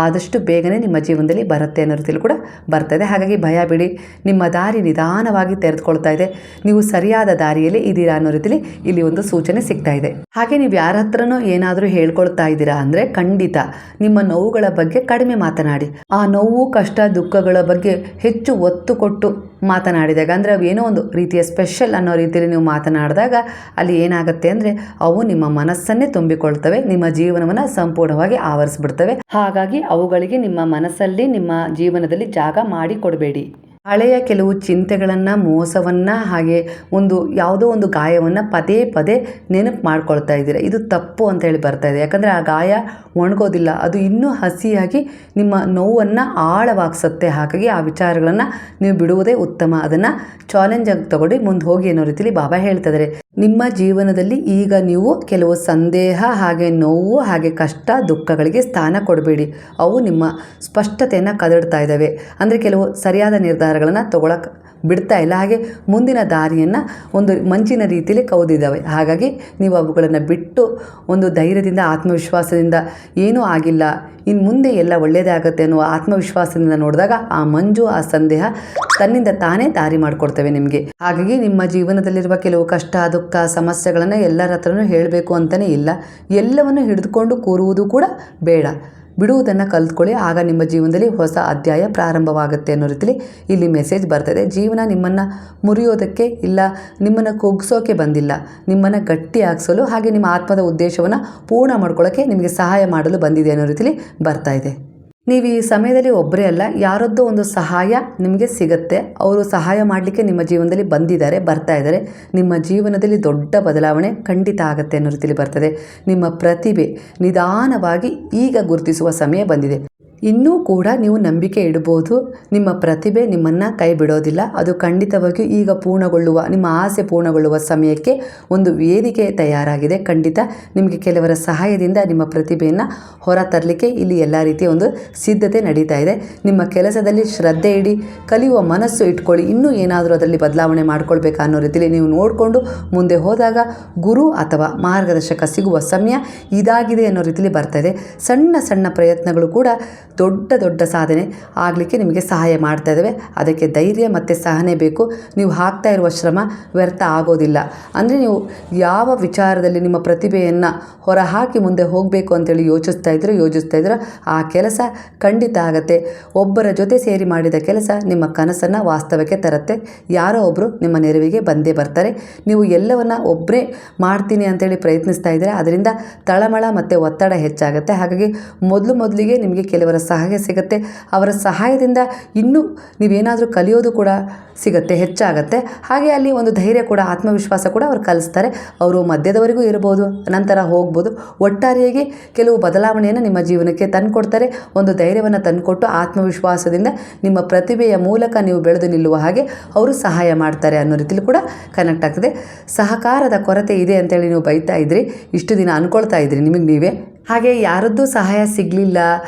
ಆದಷ್ಟು ಬೇಗನೆ ನಿಮ್ಮ ಜೀವನದಲ್ಲಿ ಬರುತ್ತೆ ಅನ್ನೋ ರೀತಿಯಲ್ಲಿ ಕೂಡ ಬರ್ತದೆ. ಹಾಗಾಗಿ ಭಯ ಬಿಡಿ, ನಿಮ್ಮ ದಾರಿ ನಿಧಾನವಾಗಿ ತೆರೆದುಕೊಳ್ತಾ ಇದೆ, ನೀವು ಸರಿಯಾದ ದಾರಿಯಲ್ಲಿ ಇದ್ದೀರಾ ಅನ್ನೋ ರೀತಿಯಲ್ಲಿ ಇಲ್ಲಿ ಒಂದು ಸೂಚನೆ ಸಿಗ್ತಾ ಇದೆ. ಹಾಗೆ ನೀವು ಯಾರ ಹತ್ರನೂ ಏನಾದರೂ ಹೇಳ್ಕೊಳ್ತಾ ಇದ್ದೀರಾ ಅಂದರೆ ಖಂಡಿತ ನಿಮ್ಮ ನೋವುಗಳ ಬಗ್ಗೆ ಕಡಿಮೆ ಮಾತನಾಡಿ. ಆ ನೋವು, ಕಷ್ಟ, ದುಃಖಗಳ ಬಗ್ಗೆ ಹೆಚ್ಚು ಒತ್ತು ಕೊಟ್ಟು ಮಾತನಾಡಿದಾಗ, ಅಂದರೆ ಅವು ಏನೋ ಒಂದು ರೀತಿಯ ಸ್ಪೆಷಲ್ ಅನ್ನೋ ರೀತಿಯಲ್ಲಿ ನೀವು ಮಾತನಾಡಿದಾಗ ಅಲ್ಲಿ ಏನಾಗುತ್ತೆ ಅಂದರೆ ಅವು ನಿಮ್ಮ ಮನಸ್ಸನ್ನೇ ತುಂಬಿಕೊಳ್ತವೆ, ನಿಮ್ಮ ಜೀವನವನ್ನು ಸಂಪೂರ್ಣವಾಗಿ ಆವರಿಸ್ಬಿಡ್ತವೆ. ಹಾಗಾಗಿ ಅವುಗಳಿಗೆ ನಿಮ್ಮ ಮನಸ್ಸಲ್ಲಿ, ನಿಮ್ಮ ಜೀವನದಲ್ಲಿ ಜಾಗ ಮಾಡಿ ಕೊಡಬೇಡಿ. ಹಳೆಯ ಕೆಲವು ಚಿಂತೆಗಳನ್ನು, ಮೋಸವನ್ನು, ಹಾಗೆ ಒಂದು ಯಾವುದೋ ಒಂದು ಗಾಯವನ್ನು ಪದೇ ಪದೇ ನೆನಪು ಮಾಡ್ಕೊಳ್ತಾ ಇದ್ದೀರಾ. ಇದು ತಪ್ಪು ಅಂತ ಹೇಳಿ ಬರ್ತಾ ಇದೆ. ಯಾಕಂದರೆ ಆ ಗಾಯ ಒಣಗೋದಿಲ್ಲ, ಅದು ಇನ್ನೂ ಹಸಿಯಾಗಿ ನಿಮ್ಮ ನೋವನ್ನು ಆಳವಾಗಿಸುತ್ತೆ. ಹಾಗಾಗಿ ಆ ವಿಚಾರಗಳನ್ನು ನೀವು ಬಿಡುವುದೇ ಉತ್ತಮ. ಅದನ್ನು ಚಾಲೆಂಜ್ ಆಗಿ ತಗೊಂಡು ಮುಂದೆ ಹೋಗಿ ಅನ್ನೋ ರೀತಿಯಲ್ಲಿ ಬಾಬಾ ಹೇಳ್ತಿದ್ದಾರೆ. ನಿಮ್ಮ ಜೀವನದಲ್ಲಿ ಈಗ ನೀವು ಕೆಲವು ಸಂದೇಹ, ಹಾಗೆ ನೋವು, ಹಾಗೆ ಕಷ್ಟ, ದುಃಖಗಳಿಗೆ ಸ್ಥಾನ ಕೊಡಬೇಡಿ. ಅವು ನಿಮ್ಮ ಸ್ಪಷ್ಟತೆಯನ್ನು ಕದಡ್ತಾ ಇದ್ದಾವೆ. ಅಂದರೆ ಕೆಲವು ಸರಿಯಾದ ನಿರ್ಧಾರಗಳನ್ನು ತಗೊಳಕ್ಕೆ ಬಿಡ್ತಾ ಇಲ್ಲ, ಹಾಗೆ ಮುಂದಿನ ದಾರಿಯನ್ನು ಒಂದು ಮಂಚಿನ ರೀತಿಯಲ್ಲಿ ಕೌದಿದ್ದಾವೆ. ಹಾಗಾಗಿ ನೀವು ಅವುಗಳನ್ನು ಬಿಟ್ಟು ಒಂದು ಧೈರ್ಯದಿಂದ, ಆತ್ಮವಿಶ್ವಾಸದಿಂದ ಏನೂ ಆಗಿಲ್ಲ, ಇನ್ನು ಮುಂದೆ ಎಲ್ಲ ಒಳ್ಳೆಯದೇ ಆಗುತ್ತೆ ಅನ್ನುವ ಆತ್ಮವಿಶ್ವಾಸದಿಂದ ನೋಡಿದಾಗ ಆ ಮಂಜು, ಆ ಸಂದೇಹ ತನ್ನಿಂದ ತಾನೇ ದಾರಿ ಮಾಡಿಕೊಡ್ತವೆ ನಿಮಗೆ. ಹಾಗಾಗಿ ನಿಮ್ಮ ಜೀವನದಲ್ಲಿರುವ ಕೆಲವು ಕಷ್ಟ, ದುಃಖ, ಸಮಸ್ಯೆಗಳನ್ನು ಎಲ್ಲರ ಹತ್ರನೂ ಹೇಳಬೇಕು ಅಂತಲೇ ಇಲ್ಲ. ಎಲ್ಲವನ್ನು ಹಿಡಿದುಕೊಂಡು ಕೂರುವುದು ಕೂಡ ಬೇಡ, ಬಿಡುವುದನ್ನು ಕಲ್ತ್ಕೊಳ್ಳಿ. ಆಗ ನಿಮ್ಮ ಜೀವನದಲ್ಲಿ ಹೊಸ ಅಧ್ಯಾಯ ಪ್ರಾರಂಭವಾಗುತ್ತೆ ಅನ್ನೋ ರೀತಿಯಲ್ಲಿ ಇಲ್ಲಿ ಮೆಸೇಜ್ ಬರ್ತದೆ. ಜೀವನ ನಿಮ್ಮನ್ನು ಮುರಿಯೋದಕ್ಕೆ ಇಲ್ಲ, ನಿಮ್ಮನ್ನು ಕುಗ್ಸೋಕೆ ಬಂದಿಲ್ಲ, ನಿಮ್ಮನ್ನು ಗಟ್ಟಿಯಾಗಿಸಲು, ಹಾಗೆ ನಿಮ್ಮ ಆತ್ಮದ ಉದ್ದೇಶವನ್ನು ಪೂರ್ಣ ಮಾಡ್ಕೊಳ್ಳೋಕ್ಕೆ ನಿಮಗೆ ಸಹಾಯ ಮಾಡಲು ಬಂದಿದೆ ಅನ್ನೋ ರೀತಿಯಲ್ಲಿ ಬರ್ತಾ ಇದೆ. ನೀವು ಈ ಸಮಯದಲ್ಲಿ ಒಬ್ಬರೇ ಅಲ್ಲ, ಯಾರದ್ದೋ ಒಂದು ಸಹಾಯ ನಿಮಗೆ ಸಿಗುತ್ತೆ. ಅವರು ಸಹಾಯ ಮಾಡಲಿಕ್ಕೆ ನಿಮ್ಮ ಜೀವನದಲ್ಲಿ ಬರ್ತಾ ಇದ್ದಾರೆ. ನಿಮ್ಮ ಜೀವನದಲ್ಲಿ ದೊಡ್ಡ ಬದಲಾವಣೆ ಖಂಡಿತ ಆಗುತ್ತೆ ಅನ್ನೋ ರೀತಿಯಲ್ಲಿ ಬರ್ತದೆ. ನಿಮ್ಮ ಪ್ರತಿಭೆ ನಿಧಾನವಾಗಿ ಈಗ ಗುರುತಿಸುವ ಸಮಯ ಬಂದಿದೆ. ಇನ್ನೂ ಕೂಡ ನೀವು ನಂಬಿಕೆ ಇಡ್ಬೋದು. ನಿಮ್ಮ ಪ್ರತಿಭೆ ನಿಮ್ಮನ್ನು ಕೈ ಬಿಡೋದಿಲ್ಲ. ಅದು ಖಂಡಿತವಾಗಿಯೂ ಈಗ ಪೂರ್ಣಗೊಳ್ಳುವ, ನಿಮ್ಮ ಆಸೆ ಪೂರ್ಣಗೊಳ್ಳುವ ಸಮಯಕ್ಕೆ ಒಂದು ವೇದಿಕೆ ತಯಾರಾಗಿದೆ. ಖಂಡಿತ ನಿಮಗೆ ಕೆಲವರ ಸಹಾಯದಿಂದ ನಿಮ್ಮ ಪ್ರತಿಭೆಯನ್ನು ಹೊರ ತರಲಿಕ್ಕೆ ಇಲ್ಲಿ ಎಲ್ಲ ರೀತಿಯ ಒಂದು ಸಿದ್ಧತೆ ನಡೀತಾ ಇದೆ. ನಿಮ್ಮ ಕೆಲಸದಲ್ಲಿ ಶ್ರದ್ಧೆ ಇಡಿ, ಕಲಿಯುವ ಮನಸ್ಸು ಇಟ್ಕೊಳ್ಳಿ. ಇನ್ನೂ ಏನಾದರೂ ಅದರಲ್ಲಿ ಬದಲಾವಣೆ ಮಾಡ್ಕೊಳ್ಬೇಕಾ ಅನ್ನೋ ರೀತಿಯಲ್ಲಿ ನೀವು ನೋಡಿಕೊಂಡು ಮುಂದೆ ಹೋದಾಗ ಗುರು ಅಥವಾ ಮಾರ್ಗದರ್ಶಕ ಸಿಗುವ ಸಮಯ ಇದಾಗಿದೆ ಅನ್ನೋ ರೀತಿಯಲ್ಲಿ ಬರ್ತಾ ಇದೆ. ಸಣ್ಣ ಸಣ್ಣ ಪ್ರಯತ್ನಗಳು ಕೂಡ ದೊಡ್ಡ ದೊಡ್ಡ ಸಾಧನೆ ಆಗಲಿಕ್ಕೆ ನಿಮಗೆ ಸಹಾಯ ಮಾಡ್ತಾ ಇದ್ದಾವೆ. ಅದಕ್ಕೆ ಧೈರ್ಯ ಮತ್ತು ಸಹನೆ ಬೇಕು. ನೀವು ಹಾಕ್ತಾ ಇರುವ ಶ್ರಮ ವ್ಯರ್ಥ ಆಗೋದಿಲ್ಲ. ಅಂದರೆ ನೀವು ಯಾವ ವಿಚಾರದಲ್ಲಿ ನಿಮ್ಮ ಪ್ರತಿಭೆಯನ್ನು ಹೊರಹಾಕಿ ಮುಂದೆ ಹೋಗಬೇಕು ಅಂತೇಳಿ ಯೋಚಿಸ್ತಾ ಇದ್ರೋ ಆ ಕೆಲಸ ಖಂಡಿತ ಆಗುತ್ತೆ. ಒಬ್ಬರ ಜೊತೆ ಸೇರಿ ಮಾಡಿದ ಕೆಲಸ ನಿಮ್ಮ ಕನಸನ್ನು ವಾಸ್ತವಕ್ಕೆ ತರುತ್ತೆ. ಯಾರೋ ಒಬ್ಬರು ನಿಮ್ಮ ನೆರವಿಗೆ ಬಂದೇ ಬರ್ತಾರೆ. ನೀವು ಎಲ್ಲವನ್ನ ಒಬ್ಬರೇ ಮಾಡ್ತೀನಿ ಅಂತೇಳಿ ಪ್ರಯತ್ನಿಸ್ತಾ ಇದ್ದರೆ ಅದರಿಂದ ತಳಮಳ ಮತ್ತು ಒತ್ತಡ ಹೆಚ್ಚಾಗುತ್ತೆ. ಹಾಗಾಗಿ ಮೊದಲಿಗೆ ನಿಮಗೆ ಕೆಲವರ ಸಹಾಯ ಸಿಗುತ್ತೆ. ಅವರ ಸಹಾಯದಿಂದ ಇನ್ನೂ ನೀವೇನಾದರೂ ಕಲಿಯೋದು ಕೂಡ ಸಿಗುತ್ತೆ, ಹೆಚ್ಚಾಗುತ್ತೆ. ಹಾಗೆ ಅಲ್ಲಿ ಒಂದು ಧೈರ್ಯ ಕೂಡ, ಆತ್ಮವಿಶ್ವಾಸ ಕೂಡ ಅವ್ರು ಕಲಿಸ್ತಾರೆ. ಅವರು ಮಧ್ಯದವರೆಗೂ ಇರ್ಬೋದು, ನಂತರ ಹೋಗ್ಬೋದು. ಒಟ್ಟಾರೆಯಾಗಿ ಕೆಲವು ಬದಲಾವಣೆಯನ್ನು ನಿಮ್ಮ ಜೀವನಕ್ಕೆ ತಂದುಕೊಡ್ತಾರೆ. ಒಂದು ಧೈರ್ಯವನ್ನು ತಂದುಕೊಟ್ಟು ಆತ್ಮವಿಶ್ವಾಸದಿಂದ ನಿಮ್ಮ ಪ್ರತಿಭೆಯ ಮೂಲಕ ನೀವು ಬೆಳೆದು ನಿಲ್ಲುವ ಹಾಗೆ ಅವರು ಸಹಾಯ ಮಾಡ್ತಾರೆ ಅನ್ನೋ ರೀತಿಯಲ್ಲಿ ಕೂಡ ಕನೆಕ್ಟ್ ಆಗ್ತದೆ. ಸಹಕಾರದ ಕೊರತೆ ಇದೆ ಅಂತೇಳಿ ನೀವು ಬೈತಾ ಇದ್ರಿ, ಇಷ್ಟು ದಿನ ಅಂದ್ಕೊಳ್ತಾ ಇದ್ರಿ ನಿಮಗೆ ನೀವೇ. ಹಾಗೆ ಯಾರದ್ದೂ ಸಹಾಯ ಸಿಗಲಿಲ್ಲ,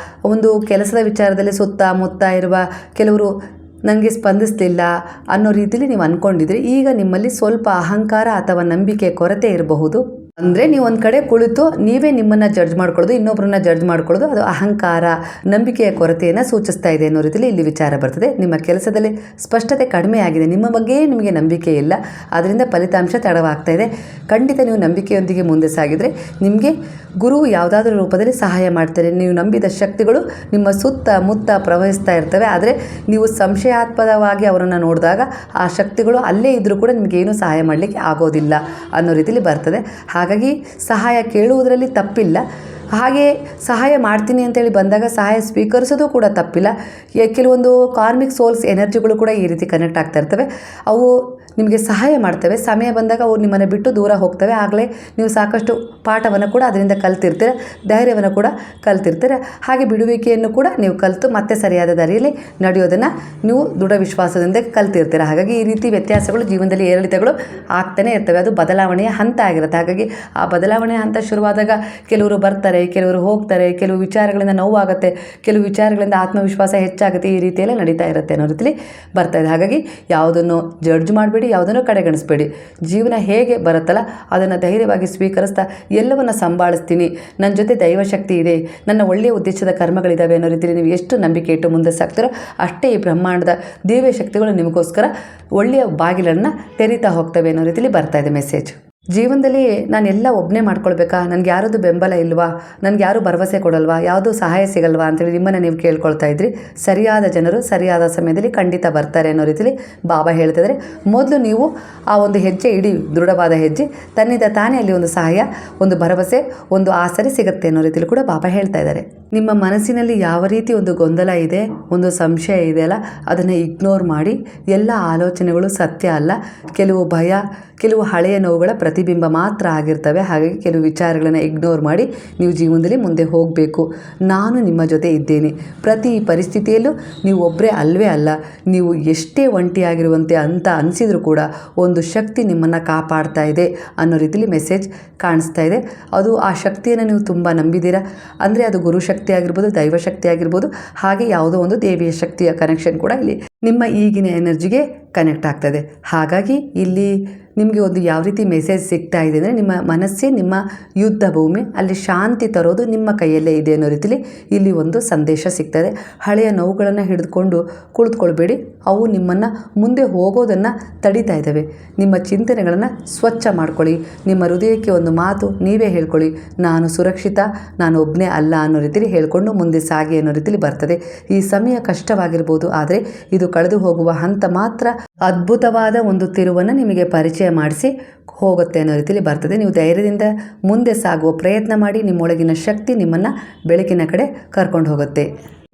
ಒಂದು ಕೆಲಸದ ವಿಚಾರದಲ್ಲಿ ಸುತ್ತಮುತ್ತ ಇರುವ ಕೆಲವರು ನನಗೆ ಸ್ಪಂದಿಸಲಿಲ್ಲ ಅನ್ನೋ ರೀತಿಯಲ್ಲಿ ನೀವು ಅಂದ್ಕೊಂಡಿದ್ರಿ. ಈಗ ನಿಮ್ಮಲ್ಲಿ ಸ್ವಲ್ಪ ಅಹಂಕಾರ ಅಥವಾ ನಂಬಿಕೆ ಕೊರತೆ ಇರಬಹುದು. ಅಂದರೆ ನೀವು ಒಂದು ಕಡೆ ಕುಳಿತು ನೀವೇ ನಿಮ್ಮನ್ನು ಜಡ್ಜ್ ಮಾಡ್ಕೊಳ್ಳೋದು, ಇನ್ನೊಬ್ಬರನ್ನ ಜಡ್ಜ್ ಮಾಡ್ಕೊಳ್ಳೋದು, ಅದು ಅಹಂಕಾರ, ನಂಬಿಕೆಯ ಕೊರತೆಯನ್ನು ಸೂಚಿಸ್ತಾ ಇದೆ ಅನ್ನೋ ರೀತಿಯಲ್ಲಿ ಇಲ್ಲಿ ವಿಚಾರ ಬರ್ತದೆ. ನಿಮ್ಮ ಕೆಲಸದಲ್ಲಿ ಸ್ಪಷ್ಟತೆ ಕಡಿಮೆ ಆಗಿದೆ, ನಿಮ್ಮ ಬಗ್ಗೆ ನಿಮಗೆ ನಂಬಿಕೆ ಇಲ್ಲ, ಅದರಿಂದ ಫಲಿತಾಂಶ ತಡವಾಗ್ತಾ ಇದೆ. ಖಂಡಿತ ನೀವು ನಂಬಿಕೆಯೊಂದಿಗೆ ಮುಂದೆ ಸಾಗಿದರೆ ನಿಮಗೆ ಗುರು ಯಾವುದಾದ್ರೂ ರೂಪದಲ್ಲಿ ಸಹಾಯ ಮಾಡ್ತಾರೆ. ನೀವು ನಂಬಿದ ಶಕ್ತಿಗಳು ನಿಮ್ಮ ಸುತ್ತಮುತ್ತ ಪ್ರವಹಿಸ್ತಾ ಇರ್ತವೆ. ಆದರೆ ನೀವು ಸಂಶಯಾಸ್ಪದವಾಗಿ ಅವರನ್ನು ನೋಡಿದಾಗ ಆ ಶಕ್ತಿಗಳು ಅಲ್ಲೇ ಇದ್ದರೂ ಕೂಡ ನಿಮಗೇನು ಸಹಾಯ ಮಾಡಲಿಕ್ಕೆ ಆಗೋದಿಲ್ಲ ಅನ್ನೋ ರೀತಿಯಲ್ಲಿ ಬರ್ತದೆ. ಹಾಗಾಗಿ ಸಹಾಯ ಕೇಳುವುದರಲ್ಲಿ ತಪ್ಪಿಲ್ಲ. ಹಾಗೆ ಸಹಾಯ ಮಾಡ್ತೀನಿ ಅಂತೇಳಿ ಬಂದಾಗ ಸಹಾಯ ಸ್ವೀಕರಿಸೋದು ಕೂಡ ತಪ್ಪಿಲ್ಲ. ಕೆಲವೊಂದು ಕಾರ್ಮಿಕ್ ಸೋಲ್ಸ್ ಎನರ್ಜಿಗಳು ಕೂಡ ಈ ರೀತಿ ಕನೆಕ್ಟ್ ಆಗ್ತಾ ಇರ್ತವೆ. ಅವು ನಿಮಗೆ ಸಹಾಯ ಮಾಡ್ತವೆ. ಸಮಯ ಬಂದಾಗ ಅವು ನಿಮ್ಮನ್ನು ಬಿಟ್ಟು ದೂರ ಹೋಗ್ತವೆ. ಆಗಲೇ ನೀವು ಸಾಕಷ್ಟು ಪಾಠವನ್ನು ಕೂಡ ಅದರಿಂದ ಕಲ್ತಿರ್ತೀರ, ಧೈರ್ಯವನ್ನು ಕೂಡ ಕಲ್ತಿರ್ತೀರ. ಹಾಗೆ ಬಿಡುವಿಕೆಯನ್ನು ಕೂಡ ನೀವು ಕಲಿತು ಮತ್ತೆ ಸರಿಯಾದ ದಾರಿಯಲ್ಲಿ ನಡೆಯೋದನ್ನು ನೀವು ದೃಢ ವಿಶ್ವಾಸದಿಂದ ಕಲ್ತಿರ್ತೀರ. ಹಾಗಾಗಿ ಈ ರೀತಿ ವ್ಯತ್ಯಾಸಗಳು ಜೀವನದಲ್ಲಿ ಏರಿಳಿತಗಳು ಆಗ್ತಾನೆ ಇರ್ತವೆ. ಅದು ಬದಲಾವಣೆಯ ಹಂತ ಆಗಿರುತ್ತೆ. ಹಾಗಾಗಿ ಆ ಬದಲಾವಣೆಯ ಹಂತ ಶುರುವಾದಾಗ ಕೆಲವರು ಬರ್ತಾರೆ, ಕೆಲವರು ಹೋಗ್ತಾರೆ, ಕೆಲವು ವಿಚಾರಗಳಿಂದ ನೋವಾಗುತ್ತೆ, ಕೆಲವು ವಿಚಾರಗಳಿಂದ ಆತ್ಮವಿಶ್ವಾಸ ಹೆಚ್ಚಾಗುತ್ತೆ. ಈ ರೀತಿಯೆಲ್ಲ ನಡೀತಾ ಇರುತ್ತೆ ಅನ್ನೋ ರೀತಿಯಲ್ಲಿ ಬರ್ತಾ ಇದೆ. ಹಾಗಾಗಿ ಯಾವುದನ್ನು ಜಡ್ಜ್ ಮಾಡಬೇಡಿ, ಯಾವುದನ್ನು ಕಡೆಗಣಿಸಬೇಡಿ. ಜೀವನ ಹೇಗೆ ಬರುತ್ತಲ್ಲ ಅದನ್ನು ಧೈರ್ಯವಾಗಿ ಸ್ವೀಕರಿಸ್ತಾ ಎಲ್ಲವನ್ನು ಸಂಭಾಳಿಸ್ತೀನಿ, ನನ್ನ ಜೊತೆ ದೈವಶಕ್ತಿ ಇದೆ, ನನ್ನ ಒಳ್ಳೆಯ ಉದ್ದೇಶದ ಕರ್ಮಗಳಿದ್ದಾವೆ ಅನ್ನೋ ರೀತಿಯಲ್ಲಿ ನೀವು ಎಷ್ಟು ನಂಬಿಕೆ ಇಟ್ಟು ಮುಂದೆ ಸಾಗ್ತೀರೋ ಅಷ್ಟೇ ಈ ಬ್ರಹ್ಮಾಂಡದ ದಿವ್ಯ ಶಕ್ತಿಗಳು ನಿಮಗೋಸ್ಕರ ಒಳ್ಳೆಯ ಬಾಗಿಲನ್ನು ತೆರೀತಾ ಹೋಗ್ತವೆ ಅನ್ನೋ ರೀತಿಯಲ್ಲಿ ಬರ್ತಾ ಇದೆ ಮೆಸೇಜ್. ಜೀವನದಲ್ಲಿ ನಾನು ಎಲ್ಲ ಒಬ್ಬನೇ ಮಾಡ್ಕೊಳ್ಬೇಕಾ, ನನಗೆ ಯಾರದ್ದು ಬೆಂಬಲ ಇಲ್ವಾ, ನನಗೆ ಯಾರು ಭರವಸೆ ಕೊಡಲ್ವಾ, ಯಾವುದೂ ಸಹಾಯ ಸಿಗಲ್ವಾ ಅಂತೇಳಿ ನಿಮ್ಮನ್ನು ನೀವು ಕೇಳ್ಕೊಳ್ತಾ ಇದ್ರಿ. ಸರಿಯಾದ ಜನರು ಸರಿಯಾದ ಸಮಯದಲ್ಲಿ ಖಂಡಿತ ಬರ್ತಾರೆ ಅನ್ನೋ ರೀತಿಯಲ್ಲಿ ಬಾಬಾ ಹೇಳ್ತಿದ್ದಾರೆ. ಮೊದಲು ನೀವು ಆ ಒಂದು ಹೆಜ್ಜೆ ಇಡಿ, ದೃಢವಾದ ಹೆಜ್ಜೆ, ತನ್ನಿಂದ ತಾನೇ ಅಲ್ಲಿ ಒಂದು ಸಹಾಯ, ಒಂದು ಭರವಸೆ, ಒಂದು ಆಸರೆ ಸಿಗುತ್ತೆ ಅನ್ನೋ ರೀತಿಯಲ್ಲಿ ಕೂಡ ಬಾಬಾ ಹೇಳ್ತಾ ಇದ್ದಾರೆ. ನಿಮ್ಮ ಮನಸ್ಸಿನಲ್ಲಿ ಯಾವ ರೀತಿ ಒಂದು ಗೊಂದಲ ಇದೆ, ಒಂದು ಸಂಶಯ ಇದೆಯಲ್ಲ, ಅದನ್ನು ಇಗ್ನೋರ್ ಮಾಡಿ. ಎಲ್ಲ ಆಲೋಚನೆಗಳು ಸತ್ಯ ಅಲ್ಲ. ಕೆಲವು ಭಯ, ಕೆಲವು ಹಳೆಯ ನೋವುಗಳ ಪ್ರತಿಬಿಂಬ ಮಾತ್ರ ಆಗಿರ್ತವೆ. ಹಾಗಾಗಿ ಕೆಲವು ವಿಚಾರಗಳನ್ನು ಇಗ್ನೋರ್ ಮಾಡಿ ನೀವು ಜೀವನದಲ್ಲಿ ಮುಂದೆ ಹೋಗಬೇಕು. ನಾನು ನಿಮ್ಮ ಜೊತೆ ಇದ್ದೇನೆ. ಪ್ರತಿ ಪರಿಸ್ಥಿತಿಯಲ್ಲೂ ನೀವು ಒಬ್ಬರೇ ಅಲ್ವೇ ಅಲ್ಲ. ನೀವು ಎಷ್ಟೇ ಒಂಟಿಯಾಗಿರುವಂತೆ ಅಂತ ಅನಿಸಿದರೂ ಕೂಡ ಒಂದು ಶಕ್ತಿ ನಿಮ್ಮನ್ನು ಕಾಪಾಡ್ತಾ ಇದೆ ಅನ್ನೋ ರೀತಿಯಲ್ಲಿ ಮೆಸೇಜ್ ಕಾಣಿಸ್ತಾ ಇದೆ. ಅದು ಆ ಶಕ್ತಿಯನ್ನು ನೀವು ತುಂಬ ನಂಬಿದ್ದೀರಾ ಅಂದರೆ ಅದು ಗುರುಶಕ್ತಿ ಆಗಿರ್ಬೋದು, ದೈವಶಕ್ತಿ ಆಗಿರ್ಬೋದು, ಹಾಗೆ ಯಾವುದೋ ಒಂದು ದೇವಿಯ ಶಕ್ತಿಯ ಕನೆಕ್ಷನ್ ಕೂಡ ಇಲ್ಲಿ ನಿಮ್ಮ ಈಗಿನ ಎನರ್ಜಿಗೆ ಕನೆಕ್ಟ್ ಆಗ್ತದೆ. ಹಾಗಾಗಿ ಇಲ್ಲಿ ನಿಮಗೆ ಒಂದು ಯಾವ ರೀತಿ ಮೆಸೇಜ್ ಸಿಗ್ತಾ ಇದೆ ಅಂದರೆ ನಿಮ್ಮ ಮನಸ್ಸೇ ನಿಮ್ಮ ಯುದ್ಧ ಭೂಮಿ, ಅಲ್ಲಿ ಶಾಂತಿ ತರೋದು ನಿಮ್ಮ ಕೈಯಲ್ಲೇ ಇದೆ ಅನ್ನೋ ರೀತಿಯಲ್ಲಿ ಇಲ್ಲಿ ಒಂದು ಸಂದೇಶ ಸಿಗ್ತದೆ. ಹಳೆಯ ನೋವುಗಳನ್ನು ಹಿಡಿದುಕೊಂಡು ಕುಳಿತುಕೊಳ್ಬೇಡಿ, ಅವು ನಿಮ್ಮನ್ನು ಮುಂದೆ ಹೋಗೋದನ್ನು ತಡೀತಾ ಇದ್ದಾವೆ. ನಿಮ್ಮ ಚಿಂತನೆಗಳನ್ನು ಸ್ವಚ್ಛ ಮಾಡ್ಕೊಳ್ಳಿ. ನಿಮ್ಮ ಹೃದಯಕ್ಕೆ ಒಂದು ಮಾತು ನೀವೇ ಹೇಳ್ಕೊಳ್ಳಿ, ನಾನು ಸುರಕ್ಷಿತ, ನಾನು ಒಬ್ಬನೇ ಅಲ್ಲ ಅನ್ನೋ ರೀತಿಯಲ್ಲಿ ಹೇಳ್ಕೊಂಡು ಮುಂದೆ ಸಾಗಿ ಅನ್ನೋ ರೀತಿಯಲ್ಲಿ ಬರ್ತದೆ. ಈ ಸಮಯ ಕಷ್ಟವಾಗಿರ್ಬೋದು, ಆದರೆ ಇದು ಕಳೆದು ಹೋಗುವ ಹಂತ ಮಾತ್ರ ಅದ್ಭುತವಾದ ಒಂದು ತಿರುವನ್ನು ನಿಮಗೆ ಪರಿಚಯ ಮಾಡಿಸಿ ಹೋಗುತ್ತೆ ಅನ್ನೋ ರೀತಿಯಲ್ಲಿ ಬರ್ತದೆ. ನೀವು ಧೈರ್ಯದಿಂದ ಮುಂದೆ ಸಾಗುವ ಪ್ರಯತ್ನ ಮಾಡಿ. ನಿಮ್ಮೊಳಗಿನ ಶಕ್ತಿ ನಿಮ್ಮನ್ನು ಬೆಳಕಿನ ಕಡೆ ಕರ್ಕೊಂಡು ಹೋಗುತ್ತೆ.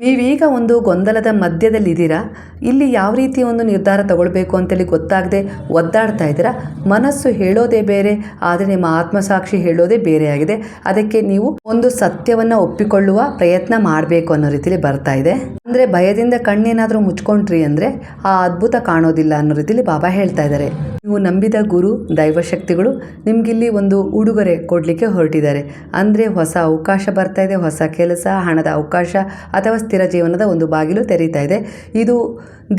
ನೀವೀಗ ಒಂದು ಗೊಂದಲದ ಮಧ್ಯದಲ್ಲಿದ್ದೀರಾ. ಇಲ್ಲಿ ಯಾವ ರೀತಿ ಒಂದು ನಿರ್ಧಾರ ತಗೊಳ್ಬೇಕು ಅಂತೇಳಿ ಗೊತ್ತಾಗದೆ ಒದ್ದಾಡ್ತಾ ಇದ್ದೀರಾ. ಮನಸ್ಸು ಹೇಳೋದೇ ಬೇರೆ, ಆದರೆ ನಿಮ್ಮ ಆತ್ಮಸಾಕ್ಷಿ ಹೇಳೋದೇ ಬೇರೆಯಾಗಿದೆ. ಅದಕ್ಕೆ ನೀವು ಒಂದು ಸತ್ಯವನ್ನು ಒಪ್ಪಿಕೊಳ್ಳುವ ಪ್ರಯತ್ನ ಮಾಡಬೇಕು ಅನ್ನೋ ರೀತಿಲಿ ಬರ್ತಾ ಇದೆ. ಅಂದರೆ ಭಯದಿಂದ ಕಣ್ಣೇನಾದರೂ ಮುಚ್ಕೊಂಡ್ರಿ ಅಂದರೆ ಆ ಅದ್ಭುತ ಕಾಣೋದಿಲ್ಲ ಅನ್ನೋ ರೀತಿಲಿ ಬಾಬಾ ಹೇಳ್ತಾ ಇದ್ದಾರೆ. ನೀವು ನಂಬಿದ ಗುರು ದೈವಶಕ್ತಿಗಳು ನಿಮಗಿಲ್ಲಿ ಒಂದು ಉಡುಗೊರೆ ಕೊಡಲಿಕ್ಕೆ ಹೊರಟಿದ್ದಾರೆ. ಅಂದರೆ ಹೊಸ ಅವಕಾಶ ಬರ್ತಾ ಇದೆ, ಹೊಸ ಕೆಲಸ, ಹಣದ ಅವಕಾಶ ಅಥವಾ ಸ್ಥಿರ ಜೀವನದ ಒಂದು ಬಾಗಿಲು ತೆರೀತಾ ಇದೆ. ಇದು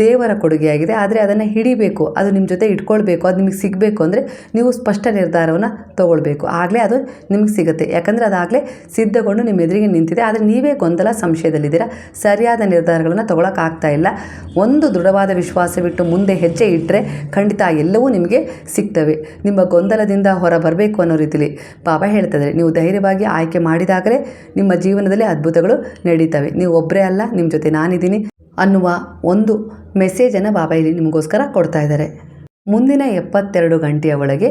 ದೇವರ ಕೊಡುಗೆಯಾಗಿದೆ. ಆದರೆ ಅದನ್ನು ಹಿಡಿಬೇಕು, ಅದು ನಿಮ್ಮ ಜೊತೆ ಇಟ್ಕೊಳ್ಬೇಕು, ಅದು ನಿಮಗೆ ಸಿಗಬೇಕು ಅಂದರೆ ನೀವು ಸ್ಪಷ್ಟ ನಿರ್ಧಾರವನ್ನು ತೊಗೊಳ್ಬೇಕು. ಆಗಲೇ ಅದು ನಿಮಗೆ ಸಿಗುತ್ತೆ. ಯಾಕಂದರೆ ಅದಾಗಲೇ ಸಿದ್ಧಗೊಂಡು ನಿಮ್ಮ ಎದುರಿಗೆ ನಿಂತಿದೆ. ಆದರೆ ನೀವೇ ಗೊಂದಲ ಸಂಶಯದಲ್ಲಿದ್ದೀರಾ. ಸರಿಯಾದ ನಿರ್ಧಾರಗಳನ್ನು ತೊಗೊಳಕ್ಕಾಗ್ತಾ ಇಲ್ಲ. ಒಂದು ದೃಢವಾದ ವಿಶ್ವಾಸವಿಟ್ಟು ಮುಂದೆ ಹೆಜ್ಜೆ ಇಟ್ಟರೆ ಖಂಡಿತ ಎಲ್ಲವೂ ನಿಮಗೆ ಸಿಗ್ತವೆ. ನಿಮ್ಮ ಗೊಂದಲದಿಂದ ಹೊರ ಬರಬೇಕು ಅನ್ನೋ ರೀತಿಲಿ ಬಾಬಾ ಹೇಳ್ತಿದ್ದಾರೆ. ನೀವು ಧೈರ್ಯವಾಗಿ ಆಯ್ಕೆ ಮಾಡಿದಾಗಲೇ ನಿಮ್ಮ ಜೀವನದಲ್ಲಿ ಅದ್ಭುತಗಳು ನಡೀತವೆ. ನೀವು ಒಬ್ಬರೇ ಅಲ್ಲ, ನಿಮ್ಮ ಜೊತೆ ನಾನಿದ್ದೀನಿ ಅನ್ನುವ ಒಂದು ಮೆಸೇಜನ್ನು ಬಾಬಾ ಇಲ್ಲಿ ನಿಮಗೋಸ್ಕರ ಕೊಡ್ತಾ ಇದ್ದಾರೆ. ಮುಂದಿನ 72 ಗಂಟೆಯ ಒಳಗೆ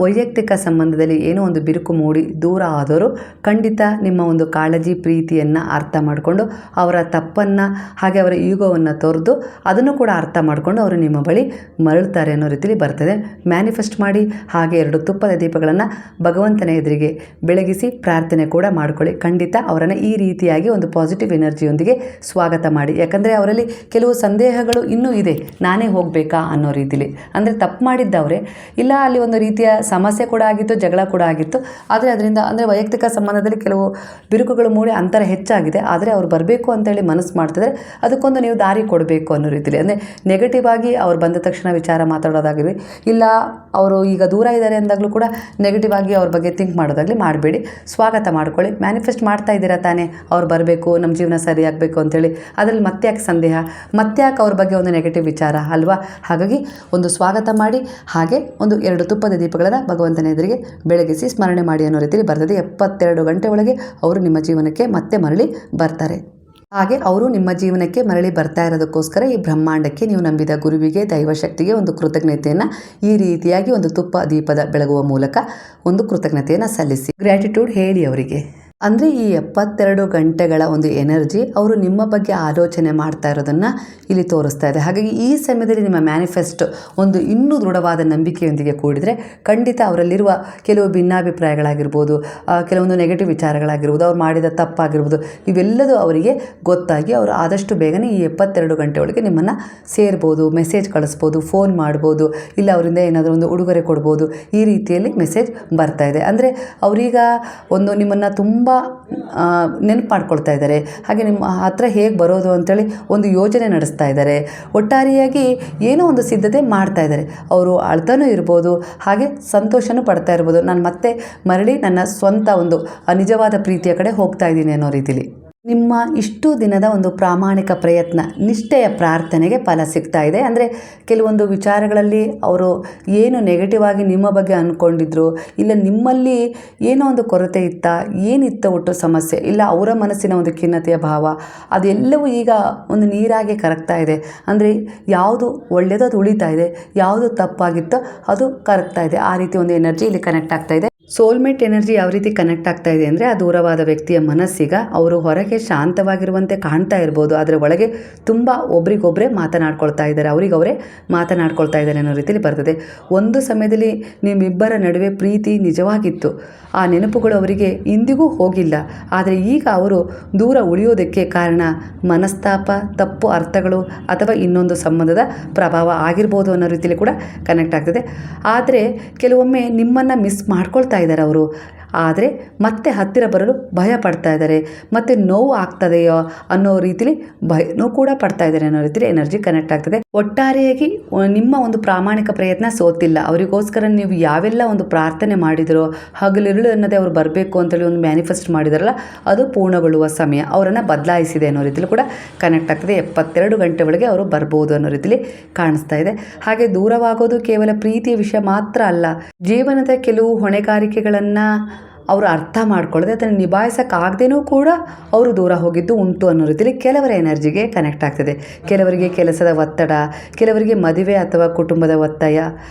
ವೈಯಕ್ತಿಕ ಸಂಬಂಧದಲ್ಲಿ ಏನೋ ಒಂದು ಬಿರುಕು ಮೂಡಿ ದೂರ ಆದವರು ಖಂಡಿತ ನಿಮ್ಮ ಒಂದು ಕಾಳಜಿ ಪ್ರೀತಿಯನ್ನು ಅರ್ಥ ಮಾಡಿಕೊಂಡು ಅವರ ತಪ್ಪನ್ನು ಹಾಗೆ ಅವರ ಈಗೋವನ್ನು ತೊರೆದು ಅದನ್ನು ಕೂಡ ಅರ್ಥ ಮಾಡಿಕೊಂಡು ಅವರು ನಿಮ್ಮ ಬಳಿ ಮರಳ್ತಾರೆ ಅನ್ನೋ ರೀತಿಯಲ್ಲಿ ಬರ್ತದೆ. ಮ್ಯಾನಿಫೆಸ್ಟ್ ಮಾಡಿ. ಹಾಗೆ 2 ತುಪ್ಪದ ದೀಪಗಳನ್ನು ಭಗವಂತನ ಎದುರಿಗೆ ಬೆಳಗಿಸಿ ಪ್ರಾರ್ಥನೆ ಕೂಡ ಮಾಡ್ಕೊಳ್ಳಿ. ಖಂಡಿತ ಅವರನ್ನು ಈ ರೀತಿಯಾಗಿ ಒಂದು ಪಾಸಿಟಿವ್ ಎನರ್ಜಿಯೊಂದಿಗೆ ಸ್ವಾಗತ ಮಾಡಿ. ಯಾಕಂದರೆ ಅವರಲ್ಲಿ ಕೆಲವು ಸಂದೇಹಗಳು ಇನ್ನೂ ಇದೆ. ನಾನೇ ಹೋಗಬೇಕಾ ಅನ್ನೋ ರೀತಿಲಿ. ಅಂದರೆ ತಪ್ಪು ಮಾಡಿದ್ದವರೇ ಇಲ್ಲ, ಅಲ್ಲಿ ಒಂದು ರೀತಿಯ ಸಮಸ್ಯೆ ಕೂಡ ಆಗಿತ್ತು, ಜಗಳ ಕೂಡ ಆಗಿತ್ತು. ಆದರೆ ಅದರಿಂದ ಅಂದರೆ ವೈಯಕ್ತಿಕ ಸಂಬಂಧದಲ್ಲಿ ಕೆಲವು ಬಿರುಕುಗಳು ಮೂಡಿ ಅಂತರ ಹೆಚ್ಚಾಗಿದೆ. ಆದರೆ ಅವ್ರು ಬರಬೇಕು ಅಂತೇಳಿ ಮನಸ್ಸು ಮಾಡ್ತಿದ್ರೆ ಅದಕ್ಕೊಂದು ನೀವು ದಾರಿ ಕೊಡಬೇಕು ಅನ್ನೋ ರೀತಿಲಿ. ಅಂದರೆ ನೆಗೆಟಿವ್ ಆಗಿ ಅವ್ರು ಬಂದ ತಕ್ಷಣ ವಿಚಾರ ಮಾತಾಡೋದಾಗಿರಲಿ, ಇಲ್ಲ ಅವರು ಈಗ ದೂರ ಇದ್ದಾರೆ ಅಂದಾಗಲೂ ಕೂಡ ನೆಗೆಟಿವ್ ಆಗಿ ಅವ್ರ ಬಗ್ಗೆ ಥಿಂಕ್ ಮಾಡೋದಾಗಲಿ ಮಾಡಬೇಡಿ. ಸ್ವಾಗತ ಮಾಡ್ಕೊಳ್ಳಿ. ಮ್ಯಾನಿಫೆಸ್ಟ್ ಮಾಡ್ತಾ ಇದ್ದೀರಾ ತಾನೇ, ಅವ್ರು ಬರಬೇಕು, ನಮ್ಮ ಜೀವನ ಸರಿಯಾಗಬೇಕು ಅಂತೇಳಿ. ಅದರಲ್ಲಿ ಮತ್ತೆ ಯಾಕೆ ಸಂದೇಹ, ಮತ್ತೆ ಯಾಕೆ ಅವ್ರ ಬಗ್ಗೆ ಒಂದು ನೆಗೆಟಿವ್ ವಿಚಾರ ಅಲ್ವಾ? ಹಾಗಾಗಿ ಒಂದು ಸ್ವಾಗತ ಮಾಡಿ. ಹಾಗೆ ಒಂದು 2 ತುಪ್ಪದ ದೀಪಗಳನ್ನು ಭಗವಂತನ ಎದುರಿಗೆ ಬೆಳಗಿಸಿ ಸ್ಮರಣೆ ಮಾಡಿ ಅನ್ನೋ ರೀತಿಯಲ್ಲಿ ಬರ್ತದೆ. 72 ಗಂಟೆ ಒಳಗೆ ಅವರು ನಿಮ್ಮ ಜೀವನಕ್ಕೆ ಮತ್ತೆ ಮರಳಿ ಬರ್ತಾರೆ. ಹಾಗೆ ಅವರು ನಿಮ್ಮ ಜೀವನಕ್ಕೆ ಮರಳಿ ಬರ್ತಾ ಇರೋದಕ್ಕೋಸ್ಕರ ಈ ಬ್ರಹ್ಮಾಂಡಕ್ಕೆ, ನೀವು ನಂಬಿದ ಗುರುವಿಗೆ, ದೈವಶಕ್ತಿಗೆ ಒಂದು ಕೃತಜ್ಞತೆಯನ್ನು ಈ ರೀತಿಯಾಗಿ ಒಂದು ತುಪ್ಪ ದೀಪದ ಬೆಳಗುವ ಮೂಲಕ ಒಂದು ಕೃತಜ್ಞತೆಯನ್ನು ಸಲ್ಲಿಸಿ, ಗ್ರ್ಯಾಟಿಟ್ಯೂಡ್ ಹೇಳಿ ಅವರಿಗೆ. ಅಂದರೆ ಈ 72 ಗಂಟೆಗಳ ಒಂದು ಎನರ್ಜಿ ಅವರು ನಿಮ್ಮ ಬಗ್ಗೆ ಆಲೋಚನೆ ಮಾಡ್ತಾ ಇರೋದನ್ನು ಇಲ್ಲಿ ತೋರಿಸ್ತಾ ಇದೆ. ಹಾಗಾಗಿ ಈ ಸಮಯದಲ್ಲಿ ನಿಮ್ಮ ಮ್ಯಾನಿಫೆಸ್ಟ್ ಒಂದು ಇನ್ನೂ ದೃಢವಾದ ನಂಬಿಕೆಯೊಂದಿಗೆ ಕೂಡಿದರೆ ಖಂಡಿತ ಅವರಲ್ಲಿರುವ ಕೆಲವು ಭಿನ್ನಾಭಿಪ್ರಾಯಗಳಾಗಿರ್ಬೋದು, ಕೆಲವೊಂದು ನೆಗೆಟಿವ್ ವಿಚಾರಗಳಾಗಿರ್ಬೋದು, ಅವ್ರು ಮಾಡಿದ ತಪ್ಪಾಗಿರ್ಬೋದು, ಇವೆಲ್ಲದೂ ಅವರಿಗೆ ಗೊತ್ತಾಗಿ ಅವರು ಆದಷ್ಟು ಬೇಗನೆ ಈ 72 ಗಂಟೆ ಒಳಗೆ ನಿಮ್ಮನ್ನು ಸೇರ್ಬೋದು, ಮೆಸೇಜ್ ಕಳಿಸ್ಬೋದು, ಫೋನ್ ಮಾಡ್ಬೋದು, ಇಲ್ಲ ಅವರಿಂದ ಏನಾದರೂ ಒಂದು ಉಡುಗೊರೆ ಕೊಡ್ಬೋದು. ಈ ರೀತಿಯಲ್ಲಿ ಮೆಸೇಜ್ ಬರ್ತಾ ಇದೆ. ಅಂದರೆ ಅವರೀಗ ಒಂದು ನಿಮ್ಮನ್ನು ತುಂಬ ನೆನಪು ಮಾಡ್ಕೊಳ್ತಾ ಇದ್ದಾರೆ. ಹಾಗೆ ನಿಮ್ಮ ಹತ್ರ ಹೇಗೆ ಬರೋದು ಅಂತೇಳಿ ಒಂದು ಯೋಜನೆ ನಡೆಸ್ತಾ ಇದ್ದಾರೆ. ಒಟ್ಟಾರೆಯಾಗಿ ಏನೋ ಒಂದು ಸಿದ್ಧತೆ ಮಾಡ್ತಾ ಇದ್ದಾರೆ. ಅವರು ಅಳ್ತಾನೂ ಇರ್ಬೋದು, ಹಾಗೆ ಸಂತೋಷನೂ ಪಡ್ತಾ ಇರ್ಬೋದು. ನಾನು ಮತ್ತೆ ಮರಳಿ ನನ್ನ ಸ್ವಂತ ಒಂದು ನಿಜವಾದ ಪ್ರೀತಿಯ ಕಡೆ ಹೋಗ್ತಾ ಇದ್ದೀನಿ ಅನ್ನೋ ರೀತಿಲಿ. ನಿಮ್ಮ ಇಷ್ಟು ದಿನದ ಒಂದು ಪ್ರಾಮಾಣಿಕ ಪ್ರಯತ್ನ, ನಿಷ್ಠೆಯ ಪ್ರಾರ್ಥನೆಗೆ ಫಲ ಸಿಗ್ತಾ ಇದೆ. ಅಂದರೆ ಕೆಲವೊಂದು ವಿಚಾರಗಳಲ್ಲಿ ಅವರು ಏನು ನೆಗೆಟಿವ್ ಆಗಿ ನಿಮ್ಮ ಬಗ್ಗೆ ಅಂದ್ಕೊಂಡಿದ್ರು, ಇಲ್ಲ ನಿಮ್ಮಲ್ಲಿ ಏನೋ ಒಂದು ಕೊರತೆ ಇತ್ತಾ, ಏನಿತ್ತ ಒಟ್ಟು ಸಮಸ್ಯೆ, ಇಲ್ಲ ಅವರ ಮನಸ್ಸಿನ ಒಂದು ಖಿನ್ನತೆಯ ಭಾವ, ಅದೆಲ್ಲವೂ ಈಗ ಒಂದು ನೀರಾಗಿ ಕರಗ್ತಾ ಇದೆ. ಅಂದರೆ ಯಾವುದು ಒಳ್ಳೆಯದು ಅದು ಉಳಿತಾ ಇದೆ, ಯಾವುದು ತಪ್ಪಾಗಿತ್ತೋ ಅದು ಕರಗ್ತಾ ಇದೆ. ಆ ರೀತಿ ಒಂದು ಎನರ್ಜಿ ಇಲ್ಲಿ ಕನೆಕ್ಟ್ ಆಗ್ತಾ ಇದೆ. ಸೋಲ್ಮೇಟ್ ಎನರ್ಜಿ ಯಾವ ರೀತಿ ಕನೆಕ್ಟ್ ಆಗ್ತಾ ಇದೆ ಅಂದರೆ, ಆ ದೂರವಾದ ವ್ಯಕ್ತಿಯ ಮನಸ್ಸಿಗ ಅವರು ಹೊರಗೆ ಶಾಂತವಾಗಿರುವಂತೆ ಕಾಣ್ತಾ ಇರ್ಬೋದು, ಆದರೆ ಒಳಗೆ ತುಂಬ ಒಬ್ರಿಗೊಬ್ಬರೇ ಮಾತನಾಡ್ಕೊಳ್ತಾ ಇದ್ದಾರೆ, ಅವರೇ ಮಾತನಾಡ್ಕೊಳ್ತಾ ಇದ್ದಾರೆ ಅನ್ನೋ ರೀತಿಯಲ್ಲಿ ಬರ್ತದೆ. ಒಂದು ಸಮಯದಲ್ಲಿ ನಿಮ್ಮಿಬ್ಬರ ನಡುವೆ ಪ್ರೀತಿ ನಿಜವಾಗಿತ್ತು. ಆ ನೆನಪುಗಳು ಅವರಿಗೆ ಇಂದಿಗೂ ಹೋಗಿಲ್ಲ. ಆದರೆ ಈಗ ಅವರು ದೂರ ಉಳಿಯೋದಕ್ಕೆ ಕಾರಣ ಮನಸ್ತಾಪ, ತಪ್ಪು ಅರ್ಥಗಳು ಅಥವಾ ಇನ್ನೊಂದು ಸಂಬಂಧದ ಪ್ರಭಾವ ಆಗಿರ್ಬೋದು ಅನ್ನೋ ರೀತಿಯಲ್ಲಿ ಕೂಡ ಕನೆಕ್ಟ್ ಆಗ್ತದೆ. ಆದರೆ ಕೆಲವೊಮ್ಮೆ ನಿಮ್ಮನ್ನು ಮಿಸ್ ಮಾಡ್ಕೊಳ್ತಾ ಇದ್ದಾರೆ ಅವರು. ಆದರೆ ಮತ್ತೆ ಹತ್ತಿರ ಬರಲು ಭಯ ಪಡ್ತಾ ಇದ್ದಾರೆ, ಮತ್ತು ನೋವು ಆಗ್ತದೆಯೋ ಅನ್ನೋ ರೀತಿಲಿ ಭಯನೂ ಕೂಡ ಪಡ್ತಾ ಇದ್ದಾರೆ ಅನ್ನೋ ರೀತಿಲಿ ಎನರ್ಜಿ ಕನೆಕ್ಟ್ ಆಗ್ತದೆ. ಒಟ್ಟಾರೆಯಾಗಿ ನಿಮ್ಮ ಒಂದು ಪ್ರಾಮಾಣಿಕ ಪ್ರಯತ್ನ ಸೋತಿಲ್ಲ. ಅವರಿಗೋಸ್ಕರ ನೀವು ಯಾವೆಲ್ಲ ಒಂದು ಪ್ರಾರ್ಥನೆ ಮಾಡಿದರೋ, ಹಗಲಿರುಳು ಅನ್ನೋದೇ ಅವ್ರು ಬರಬೇಕು ಅಂತೇಳಿ ಒಂದು ಮ್ಯಾನಿಫೆಸ್ಟ್ ಮಾಡಿದಾರಲ್ಲ, ಅದು ಪೂರ್ಣಗೊಳ್ಳುವ ಸಮಯ ಅವರನ್ನು ಬದಲಾಯಿಸಿದೆ ಅನ್ನೋ ರೀತಿಲಿ ಕೂಡ ಕನೆಕ್ಟ್ ಆಗ್ತದೆ. 72 ಗಂಟೆ ಒಳಗೆ ಅವರು ಬರ್ಬೋದು ಅನ್ನೋ ರೀತಿಲಿ ಕಾಣಿಸ್ತಾ ಇದೆ. ಹಾಗೆ ದೂರವಾಗೋದು ಕೇವಲ ಪ್ರೀತಿಯ ವಿಷಯ ಮಾತ್ರ ಅಲ್ಲ, ಜೀವನದ ಕೆಲವು ಹೊಣೆಗಾರಿಕೆಗಳನ್ನು ಅವರು ಅರ್ಥ ಮಾಡ್ಕೊಳ್ಳದೆ ಅದನ್ನು ನಿಭಾಯಿಸೋಕ್ಕಾಗದೇನೂ ಕೂಡ ಅವರು ದೂರ ಹೋಗಿದ್ದು ಉಂಟು ಅನ್ನೋ ರೀತಿಯಲ್ಲಿ ಕೆಲವರ ಎನರ್ಜಿಗೆ ಕನೆಕ್ಟ್ ಆಗ್ತದೆ. ಕೆಲವರಿಗೆ ಕೆಲಸದ ಒತ್ತಡ, ಕೆಲವರಿಗೆ ಮದುವೆ ಅಥವಾ ಕುಟುಂಬದ ಒತ್ತಾಯ,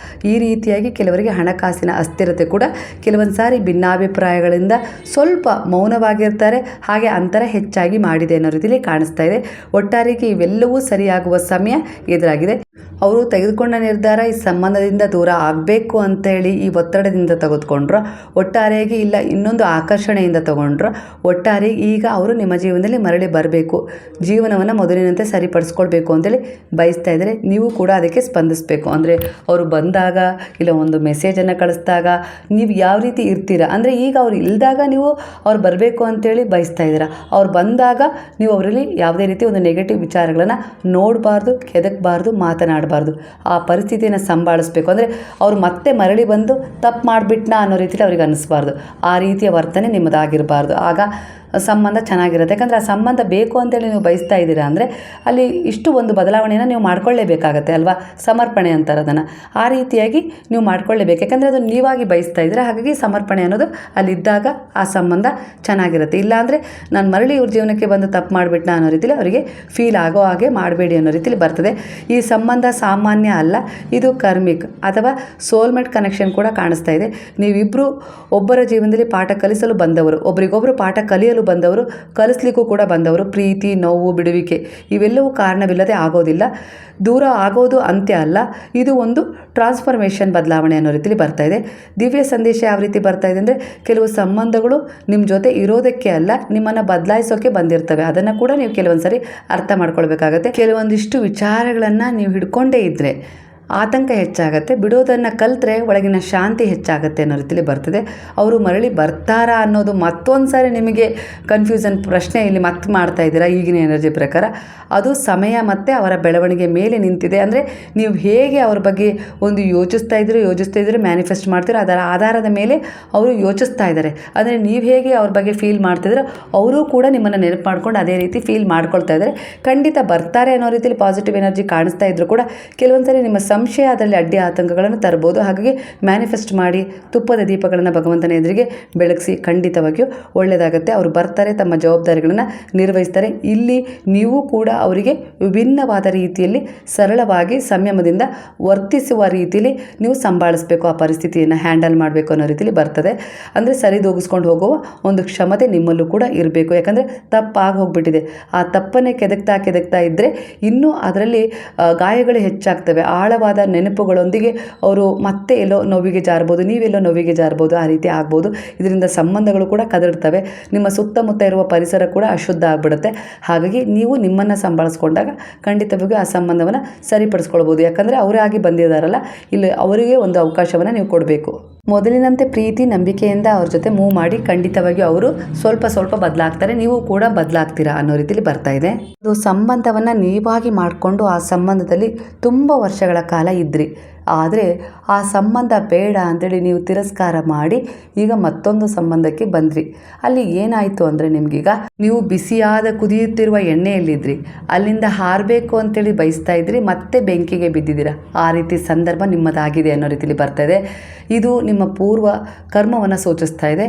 ಈ ರೀತಿಯಾಗಿ ಕೆಲವರಿಗೆ ಹಣಕಾಸಿನ ಅಸ್ಥಿರತೆ ಕೂಡ ಕೆಲವೊಂದು ಸಾರಿ ಭಿನ್ನಾಭಿಪ್ರಾಯಗಳಿಂದ ಸ್ವಲ್ಪ ಮೌನವಾಗಿರ್ತಾರೆ. ಹಾಗೆ ಅಂತರ ಹೆಚ್ಚಾಗಿ ಮಾಡಿದೆ ಅನ್ನೋ ರೀತಿಯಲ್ಲಿ ಕಾಣಿಸ್ತಾ ಇದೆ. ಒಟ್ಟಾರೆಯಾಗಿ ಇವೆಲ್ಲವೂ ಸರಿಯಾಗುವ ಸಮಯ ಎದುರಾಗಿದೆ. ಅವರು ತೆಗೆದುಕೊಂಡ ನಿರ್ಧಾರ ಈ ಸಂಬಂಧದಿಂದ ದೂರ ಆಗಬೇಕು ಅಂತೇಳಿ ಈ ಒತ್ತಡದಿಂದ ತೆಗೆದುಕೊಂಡ್ರು, ಒಟ್ಟಾರೆಯಾಗಿ ಇಲ್ಲ ಇನ್ನೊಂದು ಆಕರ್ಷಣೆಯಿಂದ ತಗೊಂಡ್ರು, ಒಟ್ಟಾರೆ ಈಗ ಅವರು ನಿಮ್ಮ ಜೀವನದಲ್ಲಿ ಮರಳಿ ಬರಬೇಕು, ಜೀವನವನ್ನು ಮೊದಲಿನಂತೆ ಸರಿಪಡಿಸ್ಕೊಳ್ಬೇಕು ಅಂತೇಳಿ ಬಯಸ್ತಾ ಇದ್ದಾರೆ. ನೀವು ಕೂಡ ಅದಕ್ಕೆ ಸ್ಪಂದಿಸಬೇಕು. ಅಂದರೆ ಅವರು ಬಂದಾಗ ಇಲ್ಲ ಒಂದು ಮೆಸೇಜನ್ನು ಕಳಿಸಿದಾಗ ನೀವು ಯಾವ ರೀತಿ ಇರ್ತೀರಾ, ಅಂದರೆ ಈಗ ಅವ್ರು ಇಲ್ದಾಗ ನೀವು ಅವ್ರು ಬರಬೇಕು ಅಂತೇಳಿ ಬಯಸ್ತಾ ಇದ್ದೀರಾ, ಅವ್ರು ಬಂದಾಗ ನೀವು ಅವರಲ್ಲಿ ಯಾವುದೇ ರೀತಿ ಒಂದು ನೆಗೆಟಿವ್ ವಿಚಾರಗಳನ್ನು ನೋಡಬಾರ್ದು, ಕೆದಕಬಾರ್ದು, ಮಾತನಾಡಬಾರ್ದು. ಆ ಪರಿಸ್ಥಿತಿಯನ್ನು ಸಂಭಾಳಿಸ್ಬೇಕು. ಅಂದರೆ ಅವ್ರು ಮತ್ತೆ ಮರಳಿ ಬಂದು ತಪ್ಪು ಮಾಡಿಬಿಟ್ನಾ ಅನ್ನೋ ರೀತಿಯಲ್ಲಿ ಅವ್ರಿಗೆ ಅನ್ನಿಸ್ಬಾರ್ದು. ಆ ರೀತಿಯ ವರ್ತನೆ ನಿಮ್ಮದಾಗಿರಬಾರ್ದು. ಆಗ ಸಂಬಂಧ ಚೆನ್ನಾಗಿರುತ್ತೆ. ಯಾಕಂದರೆ ಆ ಸಂಬಂಧ ಬೇಕು ಅಂತೇಳಿ ನೀವು ಬಯಸ್ತಾ ಇದ್ದೀರಾ ಅಂದರೆ ಅಲ್ಲಿ ಇಷ್ಟು ಒಂದು ಬದಲಾವಣೆಯನ್ನು ನೀವು ಮಾಡ್ಕೊಳ್ಳೇಬೇಕಾಗತ್ತೆ ಅಲ್ವಾ, ಸಮರ್ಪಣೆ ಅಂತಾರೆ ಅದನ್ನು. ಆ ರೀತಿಯಾಗಿ ನೀವು ಮಾಡ್ಕೊಳ್ಳೇಬೇಕು. ಯಾಕಂದರೆ ಅದು ನೀವಾಗಿ ಬಯಸ್ತಾ ಇದ್ದೀರಾ. ಹಾಗಾಗಿ ಸಮರ್ಪಣೆ ಅನ್ನೋದು ಅಲ್ಲಿದ್ದಾಗ ಆ ಸಂಬಂಧ ಚೆನ್ನಾಗಿರುತ್ತೆ. ಇಲ್ಲಾಂದರೆ ನಾನು ಮರಳಿ ಇವ್ರ ಜೀವನಕ್ಕೆ ಬಂದು ತಪ್ಪು ಮಾಡಿಬಿಟ್ನ ಅನ್ನೋ ರೀತಿಯಲ್ಲಿ ಅವರಿಗೆ ಫೀಲ್ ಆಗೋ ಹಾಗೆ ಮಾಡಬೇಡಿ ಅನ್ನೋ ರೀತಿಯಲ್ಲಿ ಬರ್ತದೆ. ಈ ಸಂಬಂಧ ಸಾಮಾನ್ಯ ಅಲ್ಲ, ಇದು ಕರ್ಮಿಕ್ ಅಥವಾ ಸೋಲ್ಮೇಟ್ ಕನೆಕ್ಷನ್ ಕೂಡ ಕಾಣಿಸ್ತಾ ಇದೆ. ನೀವಿಬ್ಬರು ಒಬ್ಬರ ಜೀವನದಲ್ಲಿ ಪಾಠ ಕಲಿಸಲು ಬಂದವರು, ಒಬ್ರಿಗೊಬ್ಬರು ಪಾಠ ಕಲಿಯಲು ಬಂದವರು, ಕಲಿಸ್ಲಿಕ್ಕೂ ಕೂಡ ಬಂದವರು. ಪ್ರೀತಿ, ನೋವು, ಬಿಡುವಿಕೆ ಇವೆಲ್ಲವೂ ಕಾರಣವಿಲ್ಲದೆ ಆಗೋದಿಲ್ಲ. ದೂರ ಆಗೋದು ಅಂತ್ಯ ಅಲ್ಲ, ಇದು ಒಂದು ಟ್ರಾನ್ಸ್ಫಾರ್ಮೇಷನ್, ಬದಲಾವಣೆ ಅನ್ನೋ ರೀತಿಯಲ್ಲಿ ಬರ್ತಾ ಇದೆ. ದಿವ್ಯ ಸಂದೇಶ ಯಾವ ರೀತಿ ಬರ್ತಾ ಇದೆ ಅಂದರೆ ಕೆಲವು ಸಂಬಂಧಗಳು ನಿಮ್ಮ ಜೊತೆ ಇರೋದಕ್ಕೆ ಅಲ್ಲ, ನಿಮ್ಮನ್ನು ಬದಲಾಯಿಸೋಕ್ಕೆ ಬಂದಿರ್ತವೆ. ಅದನ್ನು ಕೂಡ ನೀವು ಕೆಲವೊಂದು ಸರಿ ಅರ್ಥ ಮಾಡ್ಕೊಳ್ಬೇಕಾಗತ್ತೆ. ಕೆಲವೊಂದಿಷ್ಟು ವಿಚಾರಗಳನ್ನು ನೀವು ಹಿಡ್ಕೊಂಡೇ ಇದ್ದರೆ ಆತಂಕ ಹೆಚ್ಚಾಗುತ್ತೆ. ಬಿಡೋದನ್ನು ಕಲಿತ್ರೆ ಒಳಗಿನ ಶಾಂತಿ ಹೆಚ್ಚಾಗುತ್ತೆ ಅನ್ನೋ ರೀತಿಯಲ್ಲಿ ಬರ್ತದೆ. ಅವರು ಮರಳಿ ಬರ್ತಾರಾ ಅನ್ನೋದು ಮತ್ತೊಂದು ಸಾರಿ ನಿಮಗೆ ಕನ್ಫ್ಯೂಷನ್ ಪ್ರಶ್ನೆ ಇಲ್ಲಿ ಮತ್ತೆ ಮಾಡ್ತಾ ಇದ್ದೀರಾ ಈಗಿನ ಎನರ್ಜಿ ಪ್ರಕಾರ. ಅದು ಸಮಯ ಮತ್ತು ಅವರ ಬೆಳವಣಿಗೆ ಮೇಲೆ ನಿಂತಿದೆ. ಅಂದರೆ ನೀವು ಹೇಗೆ ಅವ್ರ ಬಗ್ಗೆ ಒಂದು ಯೋಚಿಸ್ತಾ ಇದ್ದೀರೋ ಮ್ಯಾನಿಫೆಸ್ಟ್ ಮಾಡ್ತೀರೋ ಅದರ ಆಧಾರದ ಮೇಲೆ ಅವರು ಯೋಚಿಸ್ತಾ ಇದ್ದಾರೆ. ಅಂದರೆ ನೀವು ಹೇಗೆ ಅವ್ರ ಬಗ್ಗೆ ಫೀಲ್ ಮಾಡ್ತಿದ್ದೀರೋ ಅವರು ಕೂಡ ನಿಮ್ಮನ್ನು ನೆನಪು ಮಾಡ್ಕೊಂಡು ಅದೇ ರೀತಿ ಫೀಲ್ ಮಾಡ್ಕೊಳ್ತಾ ಇದ್ದಾರೆ. ಖಂಡಿತ ಬರ್ತಾರೆ ಅನ್ನೋ ರೀತಿಯಲ್ಲಿ ಪಾಸಿಟಿವ್ ಎನರ್ಜಿ ಕಾಣಿಸ್ತಾ ಇದ್ದರೂ ಕೂಡ ಕೆಲವೊಂದು ಸರಿ ನಿಮ್ಮ ಸಂಶಯ ಅದರಲ್ಲಿ ಅಡ್ಡಿ ಆತಂಕಗಳನ್ನು ತರ್ಬೋದು. ಹಾಗಾಗಿ ಮ್ಯಾನಿಫೆಸ್ಟ್ ಮಾಡಿ ತುಪ್ಪದ ದೀಪಗಳನ್ನು ಭಗವಂತನ ಎದುರಿಗೆ ಬೆಳಗಿಸಿ, ಖಂಡಿತವಾಗಿಯೂ ಒಳ್ಳೆಯದಾಗುತ್ತೆ. ಅವರು ಬರ್ತಾರೆ, ತಮ್ಮ ಜವಾಬ್ದಾರಿಗಳನ್ನು ನಿರ್ವಹಿಸ್ತಾರೆ. ಇಲ್ಲಿ ನೀವು ಕೂಡ ಅವರಿಗೆ ವಿಭಿನ್ನವಾದ ರೀತಿಯಲ್ಲಿ ಸರಳವಾಗಿ ಸಂಯಮದಿಂದ ವರ್ತಿಸುವ ರೀತಿಯಲ್ಲಿ ನೀವು ಸಂಭಾಳಿಸಬೇಕು, ಆ ಪರಿಸ್ಥಿತಿಯನ್ನು ಹ್ಯಾಂಡಲ್ ಮಾಡಬೇಕು ಅನ್ನೋ ರೀತಿಯಲ್ಲಿ ಬರ್ತದೆ. ಅಂದರೆ ಸರಿದೂಗಿಸ್ಕೊಂಡು ಹೋಗುವ ಒಂದು ಕ್ಷಮತೆ ನಿಮ್ಮಲ್ಲೂ ಕೂಡ ಇರಬೇಕು. ಯಾಕಂದರೆ ತಪ್ಪಾಗಿ ಹೋಗ್ಬಿಟ್ಟಿದೆ. ಆ ತಪ್ಪನ್ನೇ ಕೆದಕ್ತಾ ಇದ್ದರೆ ಇನ್ನೂ ಅದರಲ್ಲಿ ಗಾಯಗಳು ಹೆಚ್ಚಾಗ್ತವೆ. ಆಳವಾದ ನೆನಪುಗಳೊಂದಿಗೆ ಅವರು ಮತ್ತೆ ಎಲ್ಲೋ ನೋವಿಗೆ ಜಾರ್ಬೋದು, ನೀವೆಲ್ಲೋ ನೋವಿಗೆ ಜಾರ್ಬೋದು, ಆ ರೀತಿ ಆಗ್ಬೋದು. ಇದರಿಂದ ಸಂಬಂಧಗಳು ಕೂಡ ಕದಡ್ತವೆ. ನಿಮ್ಮ ಸುತ್ತಮುತ್ತ ಇರುವ ಪರಿಸರ ಕೂಡ ಅಶುದ್ಧ ಆಗಿಬಿಡುತ್ತೆ. ಹಾಗಾಗಿ ನೀವು ನಿಮ್ಮನ್ನು ಸಂಭಾಳಿಸ್ಕೊಂಡಾಗ ಖಂಡಿತವಾಗಿಯೂ ಆ ಸಂಬಂಧವನ್ನು ಸರಿಪಡಿಸ್ಕೊಳ್ಬೋದು. ಯಾಕಂದರೆ ಅವರೇ ಆಗಿ ಬಂದಿದ್ದಾರಲ್ಲ, ಇಲ್ಲಿ ಅವರಿಗೆ ಒಂದು ಅವಕಾಶವನ್ನು ನೀವು ಕೊಡಬೇಕು. ಮೊದಲಿನಂತೆ ಪ್ರೀತಿ, ನಂಬಿಕೆಯಿಂದ ಅವ್ರ ಜೊತೆ ಮೂವ್ ಮಾಡಿ, ಖಂಡಿತವಾಗಿಯೂ ಅವರು ಸ್ವಲ್ಪ ಬದಲಾಗ್ತಾರೆ, ನೀವು ಕೂಡ ಬದಲಾಗ್ತೀರಾ ಅನ್ನೋ ರೀತಿಯಲ್ಲಿ ಬರ್ತಾ ಇದೆ. ಅದು ಸಂಬಂಧವನ್ನು ನೀವಾಗಿ ಮಾಡಿಕೊಂಡು ಆ ಸಂಬಂಧದಲ್ಲಿ ತುಂಬ ವರ್ಷಗಳ ಕಾಲ ಇದ್ರಿ. ಆದರೆ ಆ ಸಂಬಂಧ ಬೇಡ ಅಂತೇಳಿ ನೀವು ತಿರಸ್ಕಾರ ಮಾಡಿ ಈಗ ಮತ್ತೊಂದು ಸಂಬಂಧಕ್ಕೆ ಬಂದ್ರಿ. ಅಲ್ಲಿ ಏನಾಯಿತು ಅಂದರೆ ನಿಮಗೀಗ ನೀವು ಬಿಸಿಯಾದ ಕುದಿಯುತ್ತಿರುವ ಎಣ್ಣೆಯಲ್ಲಿದ್ರಿ, ಅಲ್ಲಿಂದ ಹಾರಬೇಕು ಅಂತೇಳಿ ಬಯಸ್ತಾ ಇದ್ರಿ, ಮತ್ತೆ ಬೆಂಕಿಗೆ ಬಿದ್ದಿದ್ದೀರಾ. ಆ ರೀತಿ ಸಂದರ್ಭ ನಿಮ್ಮದಾಗಿದೆ ಅನ್ನೋ ರೀತಿಯಲ್ಲಿ ಬರ್ತಾಯಿದೆ. ಇದು ನಿಮ್ಮ ಪೂರ್ವ ಕರ್ಮವನ್ನು ಸೂಚಿಸ್ತಾ ಇದೆ.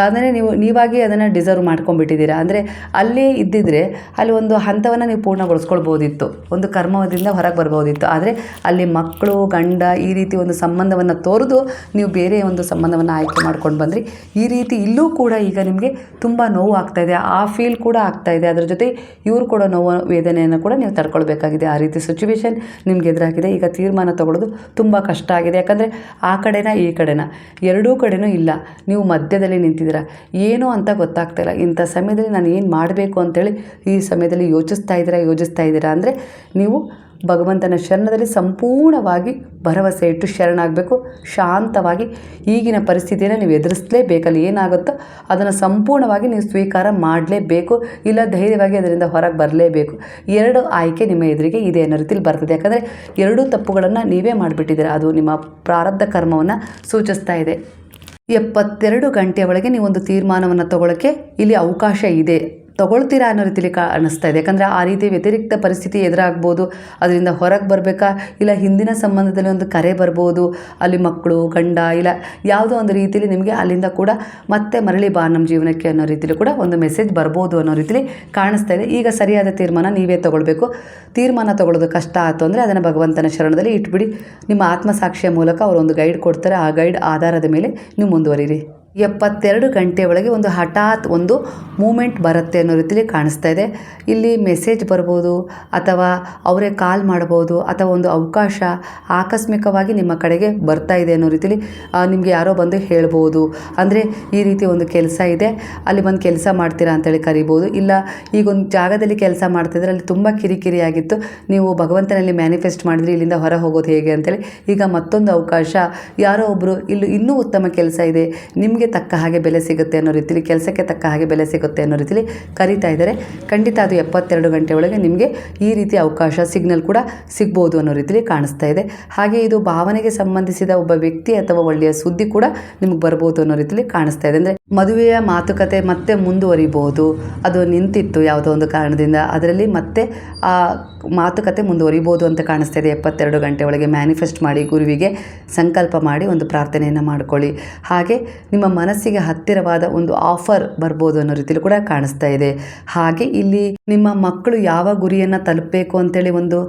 ಅಂದರೆ ನೀವಾಗಿ ಅದನ್ನು ಡಿಸರ್ವ್ ಮಾಡ್ಕೊಂಡ್ಬಿಟ್ಟಿದ್ದೀರಾ. ಅಂದರೆ ಅಲ್ಲೇ ಇದ್ದಿದ್ರೆ ಅಲ್ಲಿ ಒಂದು ಹಂತವನ್ನು ನೀವು ಪೂರ್ಣಗೊಳಿಸ್ಕೊಳ್ಬೋದಿತ್ತು, ಒಂದು ಕರ್ಮದಿಂದ ಹೊರಗೆ ಬರ್ಬೋದಿತ್ತು. ಆದರೆ ಅಲ್ಲಿ ಮಕ್ಕಳು, ಗಂಡ ಈ ರೀತಿ ಒಂದು ಸಂಬಂಧವನ್ನು ತೋರಿದು ನೀವು ಬೇರೆ ಒಂದು ಸಂಬಂಧವನ್ನು ಆಯ್ಕೆ ಮಾಡ್ಕೊಂಡು ಬಂದ್ರಿ. ಈ ರೀತಿ ಇಲ್ಲೂ ಕೂಡ ಈಗ ನಿಮಗೆ ತುಂಬ ನೋವು ಆಗ್ತಾಯಿದೆ, ಆ ಫೀಲ್ ಕೂಡ ಆಗ್ತಾಯಿದೆ. ಅದರ ಜೊತೆ ಇವರು ಕೂಡ ನೋವು ವೇದನೆಯನ್ನು ಕೂಡ ನೀವು ತಡ್ಕೊಳ್ಬೇಕಾಗಿದೆ. ಆ ರೀತಿ ಸಿಚುವೇಶನ್ ನಿಮ್ಗೆ ಎದುರಾಗಿದೆ. ಈಗ ತೀರ್ಮಾನ ತಗೊಳ್ಳೋದು ತುಂಬ ಕಷ್ಟ ಆಗಿದೆ. ಯಾಕಂದರೆ ಆ ಕಡೆನ ಈ ಕಡೆನ ಎರಡೂ ಕಡೆನೂ ಇಲ್ಲ, ನೀವು ಮಧ್ಯದಲ್ಲಿ ನಿಂತಿದ್ದೀರಾ. ಏನು ಅಂತ ಗೊತ್ತಾಗ್ತಾಯಿಲ್ಲ. ಇಂಥ ಸಮಯದಲ್ಲಿ ನಾನು ಏನು ಮಾಡಬೇಕು ಅಂತೇಳಿ ಈ ಸಮಯದಲ್ಲಿ ಯೋಚಿಸ್ತಾ ಇದ್ದೀರಾ ಅಂದರೆ ನೀವು ಭಗವಂತನ ಶರಣದಲ್ಲಿ ಸಂಪೂರ್ಣವಾಗಿ ಭರವಸೆ ಇಟ್ಟು ಶರಣಾಗಬೇಕು. ಶಾಂತವಾಗಿ ಈಗಿನ ಪರಿಸ್ಥಿತಿಯನ್ನು ನೀವು ಎದುರಿಸಲೇಬೇಕಲ್ಲಿ ಏನಾಗುತ್ತೋ ಅದನ್ನು ಸಂಪೂರ್ಣವಾಗಿ ನೀವು ಸ್ವೀಕಾರ ಮಾಡಲೇಬೇಕು. ಇಲ್ಲ ಧೈರ್ಯವಾಗಿ ಅದರಿಂದ ಹೊರಗೆ ಬರಲೇಬೇಕು. ಎರಡು ಆಯ್ಕೆ ನಿಮ್ಮ ಎದುರಿಗೆ ಇದೆ ಅನ್ನೋ ರೀತಿಯಲ್ಲಿ ಬರ್ತದೆ. ಯಾಕಂದರೆ ಎರಡೂ ತಪ್ಪುಗಳನ್ನು ನೀವೇ ಮಾಡಿಬಿಟ್ಟಿದ್ದೀರ. ಅದು ನಿಮ್ಮ ಪ್ರಾರಬ್ಧ ಕರ್ಮವನ್ನು ಸೂಚಿಸ್ತಾ ಇದೆ. 72 ಗಂಟೆಯ ಒಳಗೆ ನೀವೊಂದು ತೀರ್ಮಾನವನ್ನು ತಗೊಳ್ಳೋಕ್ಕೆ ಇಲ್ಲಿ ಅವಕಾಶ ಇದೆ. ತಗೊಳ್ತೀರಾ ಅನ್ನೋ ರೀತಿಲಿ ಕಾಣಿಸ್ತಾ ಇದೆ. ಯಾಕಂದರೆ ಆ ರೀತಿ ವ್ಯತಿರಿಕ್ತ ಪರಿಸ್ಥಿತಿ ಎದುರಾಗ್ಬೋದು. ಅದರಿಂದ ಹೊರಗೆ ಬರಬೇಕಾ, ಇಲ್ಲ ಹಿಂದಿನ ಸಂಬಂಧದಲ್ಲಿ ಒಂದು ಕರೆ ಬರ್ಬೋದು, ಅಲ್ಲಿ ಮಕ್ಕಳು ಗಂಡ ಇಲ್ಲ ಯಾವುದೋ ಒಂದು ರೀತಿಯಲ್ಲಿ ನಿಮಗೆ ಅಲ್ಲಿಂದ ಕೂಡ ಮತ್ತೆ ಮರಳಿ ಬಾ ನಮ್ಮ ಜೀವನಕ್ಕೆ ಅನ್ನೋ ರೀತಿಲಿ ಕೂಡ ಒಂದು ಮೆಸೇಜ್ ಬರ್ಬೋದು ಅನ್ನೋ ರೀತಿಲಿ ಕಾಣಿಸ್ತಾ ಇದೆ. ಈಗ ಸರಿಯಾದ ತೀರ್ಮಾನ ನೀವೇ ತಗೊಳ್ಬೇಕು. ತೀರ್ಮಾನ ತಗೊಳ್ಳೋದು ಕಷ್ಟ ಆಯಿತು ಅಂದರೆ ಅದನ್ನು ಭಗವಂತನ ಶರಣದಲ್ಲಿ ಇಟ್ಬಿಡಿ. ನಿಮ್ಮ ಆತ್ಮಸಾಕ್ಷಿಯ ಮೂಲಕ ಅವರೊಂದು ಗೈಡ್ ಕೊಡ್ತಾರೆ. ಆ ಗೈಡ್ ಆಧಾರದ ಮೇಲೆ ನೀವು ಮುಂದುವರಿರಿ. 72 ಗಂಟೆ ಒಳಗೆ ಒಂದು ಹಠಾತ್ ಒಂದು ಮೂಮೆಂಟ್ ಬರುತ್ತೆ ಅನ್ನೋ ರೀತಿಲಿ ಕಾಣಿಸ್ತಾ ಇದೆ. ಇಲ್ಲಿ ಮೆಸೇಜ್ ಬರ್ಬೋದು, ಅಥವಾ ಅವರೇ ಕಾಲ್ ಮಾಡ್ಬೋದು, ಅಥವಾ ಒಂದು ಅವಕಾಶ ಆಕಸ್ಮಿಕವಾಗಿ ನಿಮ್ಮ ಕಡೆಗೆ ಬರ್ತಾ ಇದೆ ಅನ್ನೋ ರೀತಿಲಿ ನಿಮಗೆ ಯಾರೋ ಬಂದು ಹೇಳ್ಬೋದು. ಅಂದರೆ ಈ ರೀತಿ ಒಂದು ಕೆಲಸ ಇದೆ, ಅಲ್ಲಿ ಬಂದು ಕೆಲಸ ಮಾಡ್ತೀರಾ ಅಂತೇಳಿ ಕರಿಬೋದು. ಇಲ್ಲ ಈಗ ಒಂದು ಜಾಗದಲ್ಲಿ ಕೆಲಸ ಮಾಡ್ತಿದ್ರೆ ಅಲ್ಲಿ ತುಂಬ ಕಿರಿಕಿರಿಯಾಗಿತ್ತು, ನೀವು ಭಗವಂತನಲ್ಲಿ ಮ್ಯಾನಿಫೆಸ್ಟ್ ಮಾಡಿದ್ರಿ ಇಲ್ಲಿಂದ ಹೊರ ಹೋಗೋದು ಹೇಗೆ ಅಂತೇಳಿ, ಈಗ ಮತ್ತೊಂದು ಅವಕಾಶ, ಯಾರೋ ಒಬ್ಬರು ಇಲ್ಲಿ ಇನ್ನೂ ಉತ್ತಮ ಕೆಲಸ ಇದೆ, ನಿಮಗೆ ತಕ್ಕ ಹಾಗೆ ಬೆಲೆ ಸಿಗುತ್ತೆ ಅನ್ನೋ ರೀತಿಲಿ, ಕೆಲಸಕ್ಕೆ ತಕ್ಕ ಹಾಗೆ ಬೆಲೆ ಸಿಗುತ್ತೆ ಅನ್ನೋ ರೀತಿಲಿ ಕರೀತಾ ಇದ್ದಾರೆ. ಖಂಡಿತ ಅದು 72 ಗಂಟೆ ಒಳಗೆ ನಿಮಗೆ ಈ ರೀತಿ ಅವಕಾಶ ಸಿಗ್ನಲ್ ಕೂಡ ಸಿಗ್ಬೋದು ಅನ್ನೋ ರೀತಿಲಿ ಕಾಣಿಸ್ತಾ ಇದೆ. ಹಾಗೆ ಇದು ಭಾವನೆಗೆ ಸಂಬಂಧಿಸಿದ ಒಬ್ಬ ವ್ಯಕ್ತಿ ಅಥವಾ ಒಳ್ಳೆಯ ಸುದ್ದಿ ಕೂಡ ನಿಮಗೆ ಬರ್ಬೋದು ಅನ್ನೋ ರೀತಿಲಿ ಕಾಣಿಸ್ತಾ ಇದೆ. ಅಂದರೆ ಮದುವೆಯ ಮಾತುಕತೆ ಮತ್ತೆ ಮುಂದುವರಿಬಹುದು, ಅದು ನಿಂತಿತ್ತು ಯಾವುದೋ ಒಂದು ಕಾರಣದಿಂದ, ಅದರಲ್ಲಿ ಮತ್ತೆ ಆ ಮಾತುಕತೆ ಮುಂದುವರಿಬೋದು ಅಂತ ಕಾಣಿಸ್ತಾ ಇದೆ. 72 ಗಂಟೆ ಒಳಗೆ ಮ್ಯಾನಿಫೆಸ್ಟ್ ಮಾಡಿ, ಗುರುವಿಗೆ ಸಂಕಲ್ಪ ಮಾಡಿ ಒಂದು ಪ್ರಾರ್ಥನೆಯನ್ನು ಮಾಡ್ಕೊಳ್ಳಿ. ಹಾಗೆ ನಿಮ್ಮ ಮನಸ್ಸಿಗೆ ಹತ್ತಿರವಾದ ಒಂದು ಆಫರ್ ಬರ್ಬೋದು ಅನ್ನೋ ರೀತಿಲಿ ಕೂಡ ಕಾಣಿಸ್ತಾ ಇದೆ. ಹಾಗೆ ಇಲ್ಲಿ ನಿಮ್ಮ ಮಕ್ಕಳು ಯಾವ ಗುರಿಯನ್ನು ತಲುಪಬೇಕು ಅಂತೇಳಿ ಒಂದು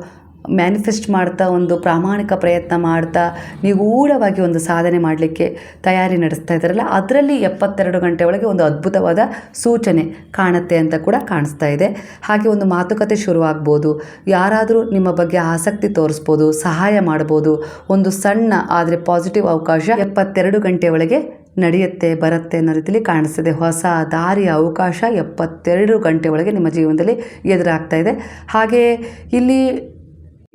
ಮ್ಯಾನಿಫೆಸ್ಟ್ ಮಾಡ್ತಾ, ಒಂದು ಪ್ರಾಮಾಣಿಕ ಪ್ರಯತ್ನ ಮಾಡ್ತಾ ನಿಗೂಢವಾಗಿ ಒಂದು ಸಾಧನೆ ಮಾಡಲಿಕ್ಕೆ ತಯಾರಿ ನಡೆಸ್ತಾ ಇದ್ದಾರಲ್ಲ, ಅದರಲ್ಲಿ 72 ಗಂಟೆ ಒಳಗೆ ಒಂದು ಅದ್ಭುತವಾದ ಸೂಚನೆ ಕಾಣುತ್ತೆ ಅಂತ ಕೂಡ ಕಾಣಿಸ್ತಾ ಇದೆ. ಹಾಗೆ ಒಂದು ಮಾತುಕತೆ ಶುರುವಾಗ್ಬೋದು, ಯಾರಾದರೂ ನಿಮ್ಮ ಬಗ್ಗೆ ಆಸಕ್ತಿ ತೋರಿಸ್ಬೋದು, ಸಹಾಯ ಮಾಡ್ಬೋದು. ಒಂದು ಸಣ್ಣ ಆದರೆ ಪಾಸಿಟಿವ್ ಅವಕಾಶ 72 ಗಂಟೆ ಒಳಗೆ ನಡೆಯುತ್ತೆ, ಬರುತ್ತೆ ಅನ್ನೋ ರೀತಿಲಿ ಕಾಣಿಸ್ತಿದೆ. ಹೊಸ ದಾರಿಯ ಅವಕಾಶ 72 ಗಂಟೆ ಒಳಗೆ ನಿಮ್ಮ ಜೀವನದಲ್ಲಿ ಎದುರಾಗ್ತಾ ಇದೆ. ಹಾಗೆ ಇಲ್ಲಿ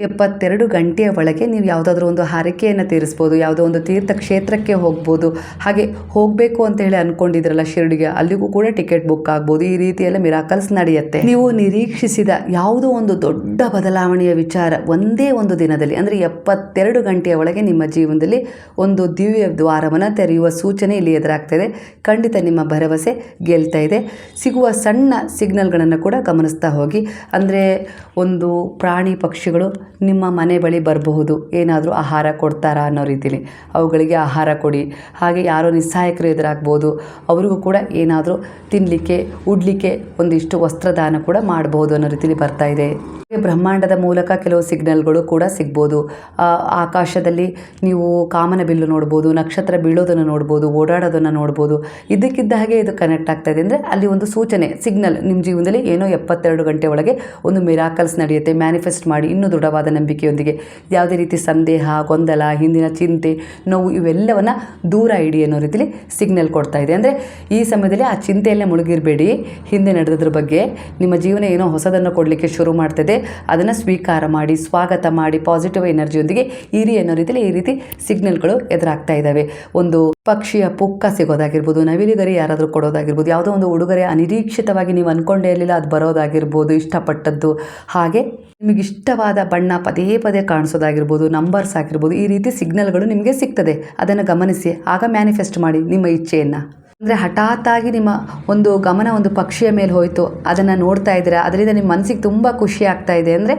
72 ಗಂಟೆಯ ಒಳಗೆ ನೀವು ಯಾವುದಾದ್ರೂ ಒಂದು ಹರಕೆಯನ್ನು ತೀರಿಸ್ಬೋದು, ಯಾವುದೋ ಒಂದು ತೀರ್ಥಕ್ಷೇತ್ರಕ್ಕೆ ಹೋಗ್ಬೋದು. ಹಾಗೆ ಹೋಗಬೇಕು ಅಂತ ಹೇಳಿ ಅಂದ್ಕೊಂಡಿದ್ರಲ್ಲ ಶಿರಡಿಗೆ, ಅಲ್ಲಿಗೂ ಕೂಡ ಟಿಕೆಟ್ ಬುಕ್ ಆಗ್ಬೋದು. ಈ ರೀತಿಯೆಲ್ಲ ಮಿರಾಕಲ್ಸ್ ನಡೆಯುತ್ತೆ. ನೀವು ನಿರೀಕ್ಷಿಸಿದ ಯಾವುದೋ ಒಂದು ದೊಡ್ಡ ಬದಲಾವಣೆಯ ವಿಚಾರ ಒಂದೇ ಒಂದು ದಿನದಲ್ಲಿ, ಅಂದರೆ 72 ಗಂಟೆಯ ಒಳಗೆ ನಿಮ್ಮ ಜೀವನದಲ್ಲಿ ಒಂದು ದಿವ್ಯ ದ್ವಾರವನ್ನು ತೆರೆಯುವ ಸೂಚನೆ ಇಲ್ಲಿ ಎದುರಾಗ್ತಾ ಇದೆ. ಖಂಡಿತ ನಿಮ್ಮ ಭರವಸೆ ಗೆಲ್ತಾ ಇದೆ. ಸಿಗುವ ಸಣ್ಣ ಸಿಗ್ನಲ್ಗಳನ್ನು ಕೂಡ ಗಮನಿಸ್ತಾ ಹೋಗಿ. ಅಂದರೆ ಒಂದು ಪ್ರಾಣಿ ಪಕ್ಷಿಗಳು ನಿಮ್ಮ ಮನೆ ಬಳಿ ಬರಬಹುದು, ಏನಾದರೂ ಆಹಾರ ಕೊಡ್ತಾರಾ ಅನ್ನೋ ರೀತಿಲಿ ಅವುಗಳಿಗೆ ಆಹಾರ ಕೊಡಿ. ಹಾಗೆ ಯಾರೋ ನಿಸ್ಸಹಾಯಕರು ಎದುರಾಗ್ಬೋದು, ಅವರಿಗೂ ಕೂಡ ಏನಾದರೂ ತಿನ್ನಲಿಕ್ಕೆ ಉಡ್ಲಿಕ್ಕೆ ಒಂದಿಷ್ಟು ವಸ್ತ್ರದಾನ ಕೂಡ ಮಾಡಬಹುದು ಅನ್ನೋ ರೀತಿಲಿ ಬರ್ತಾ ಇದೆ. ಬ್ರಹ್ಮಾಂಡದ ಮೂಲಕ ಕೆಲವು ಸಿಗ್ನಲ್ಗಳು ಕೂಡ ಸಿಗ್ಬೋದು. ಆಕಾಶದಲ್ಲಿ ನೀವು ಕಾಮನ ಬಿಲ್ಲು ನೋಡ್ಬೋದು, ನಕ್ಷತ್ರ ಬೀಳೋದನ್ನು ನೋಡ್ಬೋದು, ಓಡಾಡೋದನ್ನು ನೋಡ್ಬೋದು. ಇದ್ದಕ್ಕಿದ್ದ ಹಾಗೆ ಇದು ಕನೆಕ್ಟ್ ಆಗ್ತಾ ಇದೆ. ಅಂದರೆ ಅಲ್ಲಿ ಒಂದು ಸೂಚನೆ, ಸಿಗ್ನಲ್, ನಿಮ್ಮ ಜೀವನದಲ್ಲಿ ಏನೋ 72 ಗಂಟೆ ಒಳಗೆ ಒಂದು ಮಿರಾಕಲ್ಸ್ ನಡೆಯುತ್ತೆ. ಮ್ಯಾನಿಫೆಸ್ಟ್ ಮಾಡಿ ಇನ್ನೂ ದೃಢವಾದ ನಂಬಿಕೆಯೊಂದಿಗೆ. ಯಾವುದೇ ರೀತಿ ಸಂದೇಹ, ಗೊಂದಲ, ಹಿಂದಿನ ಚಿಂತೆ, ನೋವು ಇವೆಲ್ಲವನ್ನು ದೂರ ಇಡಿ ಅನ್ನೋ ರೀತಿಲಿ ಸಿಗ್ನಲ್ ಕೊಡ್ತಾ ಇದೆ. ಅಂದರೆ ಈ ಸಮಯದಲ್ಲಿ ಆ ಚಿಂತೆಯಲ್ಲೇ ಮುಳುಗಿರಬೇಡಿ. ಹಿಂದೆ ನಡೆದದ್ರ ಬಗ್ಗೆ ನಿಮ್ಮ ಜೀವನ ಏನೋ ಹೊಸದನ್ನು ಕೊಡಲಿಕ್ಕೆ ಶುರು ಮಾಡ್ತದೆ, ಅದನ್ನು ಸ್ವೀಕಾರ ಮಾಡಿ, ಸ್ವಾಗತ ಮಾಡಿ, ಪಾಸಿಟಿವ್ ಎನರ್ಜಿಯೊಂದಿಗೆ ಇರಿ ಅನ್ನೋ ರೀತಿಯಲ್ಲಿ ಈ ರೀತಿ ಸಿಗ್ನಲ್ಗಳು ಎದುರಾಗ್ತಾ ಇದ್ದಾವೆ. ಒಂದು ಪಕ್ಷಿಯ ಪುಕ್ಕ ಸಿಗೋದಾಗಿರ್ಬೋದು, ನವಿಲಿಗರಿ ಯಾರಾದರೂ ಕೊಡೋದಾಗಿರ್ಬೋದು, ಯಾವುದೋ ಒಂದು ಉಡುಗೊರೆ ಅನಿರೀಕ್ಷಿತವಾಗಿ ನೀವು ಅಂದ್ಕೊಂಡೇ ಇರಲಿಲ್ಲ ಅದು ಬರೋದಾಗಿರ್ಬೋದು, ಇಷ್ಟಪಟ್ಟದ್ದು. ಹಾಗೆ ನಿಮಗೆ ಇಷ್ಟವಾದ ಬಣ್ಣ ಪದೇ ಪದೇ ಕಾಣಿಸೋದಾಗಿರ್ಬೋದು, ನಂಬರ್ಸ್ ಆಗಿರ್ಬೋದು, ಈ ರೀತಿ ಸಿಗ್ನಲ್ಗಳು ನಿಮಗೆ ಸಿಗ್ತದೆ. ಅದನ್ನು ಗಮನಿಸಿ, ಆಗ ಮ್ಯಾನಿಫೆಸ್ಟ್ ಮಾಡಿ ನಿಮ್ಮ ಇಚ್ಛೆಯನ್ನು. ಅಂದರೆ ಹಠಾತ್ತಾಗಿ ನಿಮ್ಮ ಒಂದು ಗಮನ ಒಂದು ಪಕ್ಷಿಯ ಮೇಲೆ ಹೋಯಿತು, ಅದನ್ನು ನೋಡ್ತಾ ಇದ್ದೀರಾ, ಅದರಿಂದ ನಿಮ್ಮ ಮನಸ್ಸಿಗೆ ತುಂಬ ಖುಷಿ ಆಗ್ತಾ ಇದೆ ಅಂದರೆ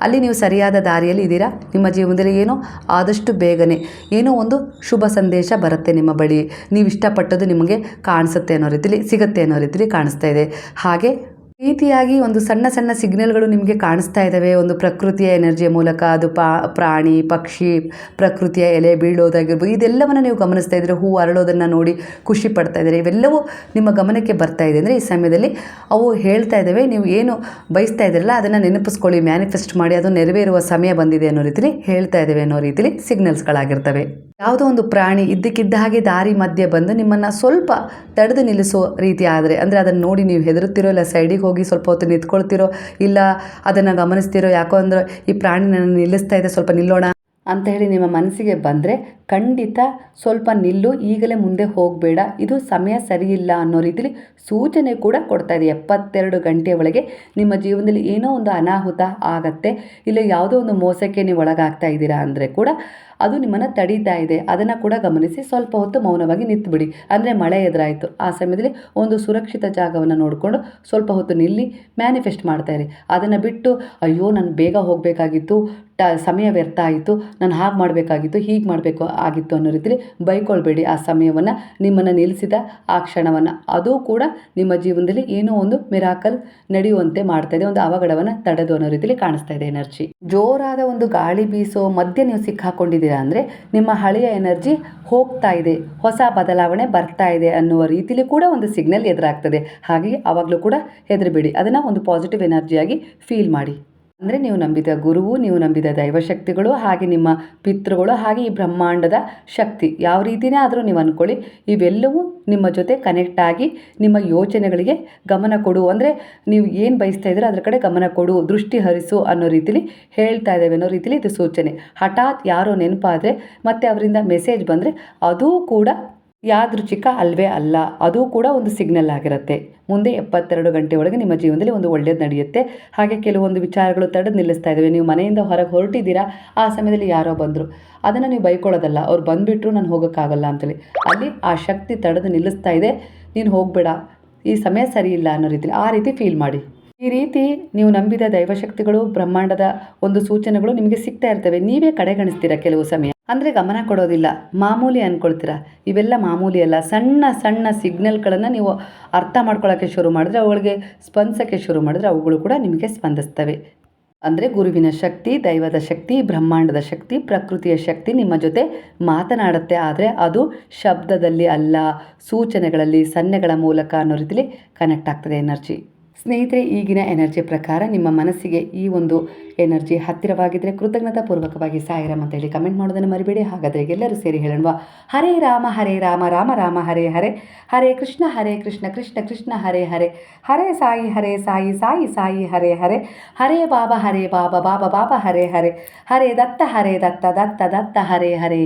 ಅಲ್ಲಿ ನೀವು ಸರಿಯಾದ ದಾರಿಯಲ್ಲಿ ಇದ್ದೀರಾ. ನಿಮ್ಮ ಜೀವನದಲ್ಲಿ ಏನೋ ಆದಷ್ಟು ಬೇಗನೆ ಏನೋ ಒಂದು ಶುಭ ಸಂದೇಶ ಬರುತ್ತೆ ನಿಮ್ಮ ಬಳಿ. ನೀವು ಇಷ್ಟಪಟ್ಟದ್ದು ನಿಮಗೆ ಕಾಣಿಸುತ್ತೆ ಅನ್ನೋ ರೀತಿಲಿ, ಸಿಗುತ್ತೆ ಅನ್ನೋ ರೀತಿಲಿ ಕಾಣಿಸ್ತಾ ಇದೆ. ಹಾಗೆ ರೀತಿಯಾಗಿ ಒಂದು ಸಣ್ಣ ಸಣ್ಣ ಸಿಗ್ನಲ್ಗಳು ನಿಮಗೆ ಕಾಣಿಸ್ತಾ ಇದ್ದಾವೆ. ಒಂದು ಪ್ರಕೃತಿಯ ಎನರ್ಜಿಯ ಮೂಲಕ, ಅದು ಪ್ರಾಣಿ ಪಕ್ಷಿ, ಪ್ರಕೃತಿಯ ಎಲೆ ಬೀಳೋದಾಗಿರ್ಬೋದು, ಇದೆಲ್ಲವನ್ನು ನೀವು ಗಮನಿಸ್ತಾ ಇದ್ದೀರಿ. ಹೂ ಅರಳೋದನ್ನು ನೋಡಿ ಖುಷಿ ಪಡ್ತಾ ಇದ್ದೀರಿ. ಇವೆಲ್ಲವೂ ನಿಮ್ಮ ಗಮನಕ್ಕೆ ಬರ್ತಾ ಇದೆ. ಅಂದರೆ ಈ ಸಮಯದಲ್ಲಿ ಅವು ಹೇಳ್ತಾ ಇದ್ದಾವೆ, ನೀವು ಏನು ಬಯಸ್ತಾ ಇದ್ದೀರಲ್ಲ ಅದನ್ನು ನೆನಪಿಸ್ಕೊಳ್ಳಿ, ಮ್ಯಾನಿಫೆಸ್ಟ್ ಮಾಡಿ, ಅದು ನೆರವೇರುವ ಸಮಯ ಬಂದಿದೆ ಅನ್ನೋ ರೀತಿಲಿ ಹೇಳ್ತಾ ಇದ್ದಾವೆ ಅನ್ನೋ ರೀತಿಲಿ ಸಿಗ್ನಲ್ಸ್ಗಳಾಗಿರ್ತವೆ. ಯಾವುದೋ ಒಂದು ಪ್ರಾಣಿ ಇದ್ದಕ್ಕಿದ್ದ ಹಾಗೆ ದಾರಿ ಮಧ್ಯೆ ಬಂದು ನಿಮ್ಮನ್ನು ಸ್ವಲ್ಪ ತಡೆದು ನಿಲ್ಲಿಸೋ ರೀತಿ ಆದರೆ, ಅಂದರೆ ಅದನ್ನು ನೋಡಿ ನೀವು ಹೆದರುತ್ತೀರೋ, ಇಲ್ಲ ಸೈಡಿಗೆ ಹೋಗಿ ಸ್ವಲ್ಪ ಹೊತ್ತು ನಿಂತ್ಕೊಳ್ತಿರೋ, ಇಲ್ಲ ಅದನ್ನು ಗಮನಿಸ್ತಿರೋ, ಯಾಕೋ ಅಂದರೆ ಈ ಪ್ರಾಣಿ ನನ್ನ ನಿಲ್ಲಿಸ್ತಾ ಇದೆ, ಸ್ವಲ್ಪ ನಿಲ್ಲೋಣ ಅಂತ ಹೇಳಿ ನಿಮ್ಮ ಮನಸ್ಸಿಗೆ ಬಂದರೆ ಖಂಡಿತ ಸ್ವಲ್ಪ ನಿಲ್ಲು, ಈಗಲೇ ಮುಂದೆ ಹೋಗಬೇಡ, ಇದು ಸಮಯ ಸರಿಯಿಲ್ಲ ಅನ್ನೋ ರೀತಿಲಿ ಸೂಚನೆ ಕೂಡ ಕೊಡ್ತಾ ಇದೆ. 72 ಗಂಟೆಯ ಒಳಗೆ ನಿಮ್ಮ ಜೀವನದಲ್ಲಿ ಏನೋ ಒಂದು ಅನಾಹುತ ಆಗತ್ತೆ, ಇಲ್ಲ ಯಾವುದೋ ಒಂದು ಮೋಸಕ್ಕೆ ನೀವು ಒಳಗಾಗ್ತಾ ಇದ್ದೀರಾ ಅಂದರೆ ಕೂಡ ಅದು ನಿಮ್ಮನ್ನು ತಡೀತಾ ಇದೆ, ಅದನ್ನು ಕೂಡ ಗಮನಿಸಿ. ಸ್ವಲ್ಪ ಹೊತ್ತು ಮೌನವಾಗಿ ನಿಂತುಬಿಡಿ. ಅಂದರೆ ಮಳೆ ಎದುರಾಯಿತು, ಆ ಸಮಯದಲ್ಲಿ ಒಂದು ಸುರಕ್ಷಿತ ಜಾಗವನ್ನು ನೋಡಿಕೊಂಡು ಸ್ವಲ್ಪ ಹೊತ್ತು ನಿಲ್ಲಿ ಮ್ಯಾನಿಫೆಸ್ಟ್ ಮಾಡ್ತಾಯಿರಿ. ಅದನ್ನು ಬಿಟ್ಟು ಅಯ್ಯೋ ನಾನು ಬೇಗ ಹೋಗಬೇಕಾಗಿತ್ತು, ಸಮಯ ವ್ಯರ್ಥ ಆಯಿತು, ನಾನು ಹಾಗೆ ಮಾಡಬೇಕಾಗಿತ್ತು, ಹೀಗೆ ಮಾಡಬೇಕು ಆಗಿತ್ತು ಅನ್ನೋ ರೀತಿಲಿ ಬೈಕೊಳ್ಬೇಡಿ ಆ ಸಮಯವನ್ನು, ನಿಮ್ಮನ್ನು ನಿಲ್ಲಿಸಿದ ಆ ಕ್ಷಣವನ್ನು. ಅದು ಕೂಡ ನಿಮ್ಮ ಜೀವನದಲ್ಲಿ ಏನೋ ಒಂದು ಮಿರಾಕಲ್ ನಡೆಯುವಂತೆ ಮಾಡ್ತಾ ಇದೆ, ಒಂದು ಅವಘಡವನ್ನು ತಡೆದು ಅನ್ನೋ ರೀತಿಲಿ ಕಾಣಿಸ್ತಾ ಇದೆ ಎನರ್ಜಿ. ಜೋರಾದ ಒಂದು ಗಾಳಿ ಬೀಸೋ ಮಧ್ಯೆ ನೀವು ಸಿಕ್ಕಾಕೊಂಡಿದ್ದೀರಾ ಅಂದರೆ ನಿಮ್ಮ ಹಳೆಯ ಎನರ್ಜಿ ಹೋಗ್ತಾ ಇದೆ, ಹೊಸ ಬದಲಾವಣೆ ಬರ್ತಾ ಇದೆ ಅನ್ನುವ ರೀತಿಲಿ ಕೂಡ ಒಂದು ಸಿಗ್ನಲ್ ಎದುರಾಗ್ತದೆ. ಹಾಗಾಗಿ ಆವಾಗಲೂ ಕೂಡ ಹೆದರಬೇಡಿ, ಅದನ್ನು ಒಂದು ಪಾಸಿಟಿವ್ ಎನರ್ಜಿಯಾಗಿ ಫೀಲ್ ಮಾಡಿ. ಅಂದರೆ ನೀವು ನಂಬಿದ ಗುರುವು, ನೀವು ನಂಬಿದ ದೈವಶಕ್ತಿಗಳು, ಹಾಗೆ ನಿಮ್ಮ ಪಿತೃಗಳು, ಹಾಗೆ ಈ ಬ್ರಹ್ಮಾಂಡದ ಶಕ್ತಿ, ಯಾವ ರೀತಿಯೇ ಆದರೂ ನೀವು ಅಂದ್ಕೊಳ್ಳಿ, ಇವೆಲ್ಲವೂ ನಿಮ್ಮ ಜೊತೆ ಕನೆಕ್ಟ್ ಆಗಿ ನಿಮ್ಮ ಯೋಚನೆಗಳಿಗೆ ಗಮನ ಕೊಡು, ಅಂದರೆ ನೀವು ಏನು ಬಯಸ್ತಾ ಇದ್ದೀರೋ ಅದರ ಕಡೆ ಗಮನ ಕೊಡು, ದೃಷ್ಟಿ ಹರಿಸು ಅನ್ನೋ ರೀತಿಲಿ ಹೇಳ್ತಾ ಇದ್ದೇವೆ ಅನ್ನೋ ರೀತಿಲಿ ಇದು ಸೂಚನೆ. ಹಠಾತ್ ಯಾರೋ ನೆನಪಾದರೆ ಮತ್ತು ಅವರಿಂದ ಮೆಸೇಜ್ ಬಂದರೆ ಅದೂ ಕೂಡ ಯಾದೃಚ್ಛಿಕ ಅಲ್ವೇ ಅಲ್ಲ, ಅದು ಕೂಡ ಒಂದು ಸಿಗ್ನಲ್ ಆಗಿರುತ್ತೆ. ಮುಂದೆ 72 ಗಂಟೆ ಒಳಗೆ ನಿಮ್ಮ ಜೀವನದಲ್ಲಿ ಒಂದು ಒಳ್ಳೆಯದು ನಡೆಯುತ್ತೆ. ಹಾಗೆ ಕೆಲವೊಂದು ವಿಚಾರಗಳು ತಡೆದು ನಿಲ್ಲಿಸ್ತಾ ಇದ್ದಾವೆ. ನೀವು ಮನೆಯಿಂದ ಹೊರಗೆ ಹೊರಟಿದ್ದೀರಾ, ಆ ಸಮಯದಲ್ಲಿ ಯಾರೋ ಬಂದರು, ಅದನ್ನು ನೀವು ಬೈಕೊಳ್ಳೋದಲ್ಲ, ಅವ್ರು ಬಂದುಬಿಟ್ರು ನಾನು ಹೋಗೋಕ್ಕಾಗಲ್ಲ ಅಂತೇಳಿ. ಅಲ್ಲಿ ಆ ಶಕ್ತಿ ತಡೆದು ನಿಲ್ಲಿಸ್ತಾ ಇದೆ, ನೀನು ಹೋಗಬೇಡ, ಈ ಸಮಯ ಸರಿ ಇಲ್ಲ ಅನ್ನೋ ರೀತಿಲಿ ಆ ರೀತಿ ಫೀಲ್ ಮಾಡಿ. ಈ ರೀತಿ ನೀವು ನಂಬಿದ ದೈವಶಕ್ತಿಗಳು, ಬ್ರಹ್ಮಾಂಡದ ಒಂದು ಸೂಚನೆಗಳು ನಿಮಗೆ ಸಿಗ್ತಾ ಇರ್ತವೆ. ನೀವೇ ಕಡೆಗಣಿಸ್ತೀರ ಕೆಲವು ಸಮಯ, ಅಂದರೆ ಗಮನ ಕೊಡೋದಿಲ್ಲ, ಮಾಮೂಲಿ ಅಂದ್ಕೊಳ್ತೀರ. ಇವೆಲ್ಲ ಮಾಮೂಲಿ ಅಲ್ಲ, ಸಣ್ಣ ಸಣ್ಣ ಸಿಗ್ನಲ್ಗಳನ್ನು ನೀವು ಅರ್ಥ ಮಾಡ್ಕೊಳ್ಳೋಕ್ಕೆ ಶುರು ಮಾಡಿದ್ರೆ, ಅವುಗಳಿಗೆ ಸ್ಪಂದಿಸೋಕ್ಕೆ ಶುರು ಮಾಡಿದ್ರೆ ಅವುಗಳು ಕೂಡ ನಿಮಗೆ ಸ್ಪಂದಿಸ್ತವೆ. ಅಂದರೆ ಗುರುವಿನ ಶಕ್ತಿ, ದೈವದ ಶಕ್ತಿ, ಬ್ರಹ್ಮಾಂಡದ ಶಕ್ತಿ, ಪ್ರಕೃತಿಯ ಶಕ್ತಿ ನಿಮ್ಮ ಜೊತೆ ಮಾತನಾಡುತ್ತೆ. ಆದರೆ ಅದು ಶಬ್ದದಲ್ಲಿ ಅಲ್ಲ, ಸೂಚನೆಗಳಲ್ಲಿ, ಸನ್ನೆಗಳ ಮೂಲಕ ಅನ್ನೋ ರೀತಿಲಿ ಕನೆಕ್ಟ್ ಆಗ್ತದೆ ಎನರ್ಜಿ. ಸ್ನೇಹಿತರೆ, ಈಗಿನ ಎನರ್ಜಿ ಪ್ರಕಾರ ನಿಮ್ಮ ಮನಸ್ಸಿಗೆ ಈ ಒಂದು ಎನರ್ಜಿ ಹತ್ತಿರವಾಗಿದ್ದರೆ ಕೃತಜ್ಞತಾಪೂರ್ವಕವಾಗಿ ಸಾಯಿರಾಮ್ ಅಂತ ಹೇಳಿ ಕಮೆಂಟ್ ಮಾಡೋದನ್ನು ಮರಿಬೇಡಿ. ಹಾಗಾದರೆ ಎಲ್ಲರೂ ಸೇರಿ ಹೇಳೋಣ, ಹರೇ ರಾಮ ರಾಮ ರಾಮ ಹರೇ ಹರೇ, ಹರೇ ಕೃಷ್ಣ ಕೃಷ್ಣ ಕೃಷ್ಣ ಹರೇ ಹರೇ, ಹರೇ ಸಾಯಿ ಸಾಯಿ ಸಾಯಿ ಹರೇ ಹರೇ, ಹರೇ ಬಾಬಾ ಬಾಬಾ ಬಾಬಾ ಹರೇ ಹರೇ, ಹರೇ ದತ್ತ ದತ್ತ ದತ್ತ ಹರೇ ಹರೇ.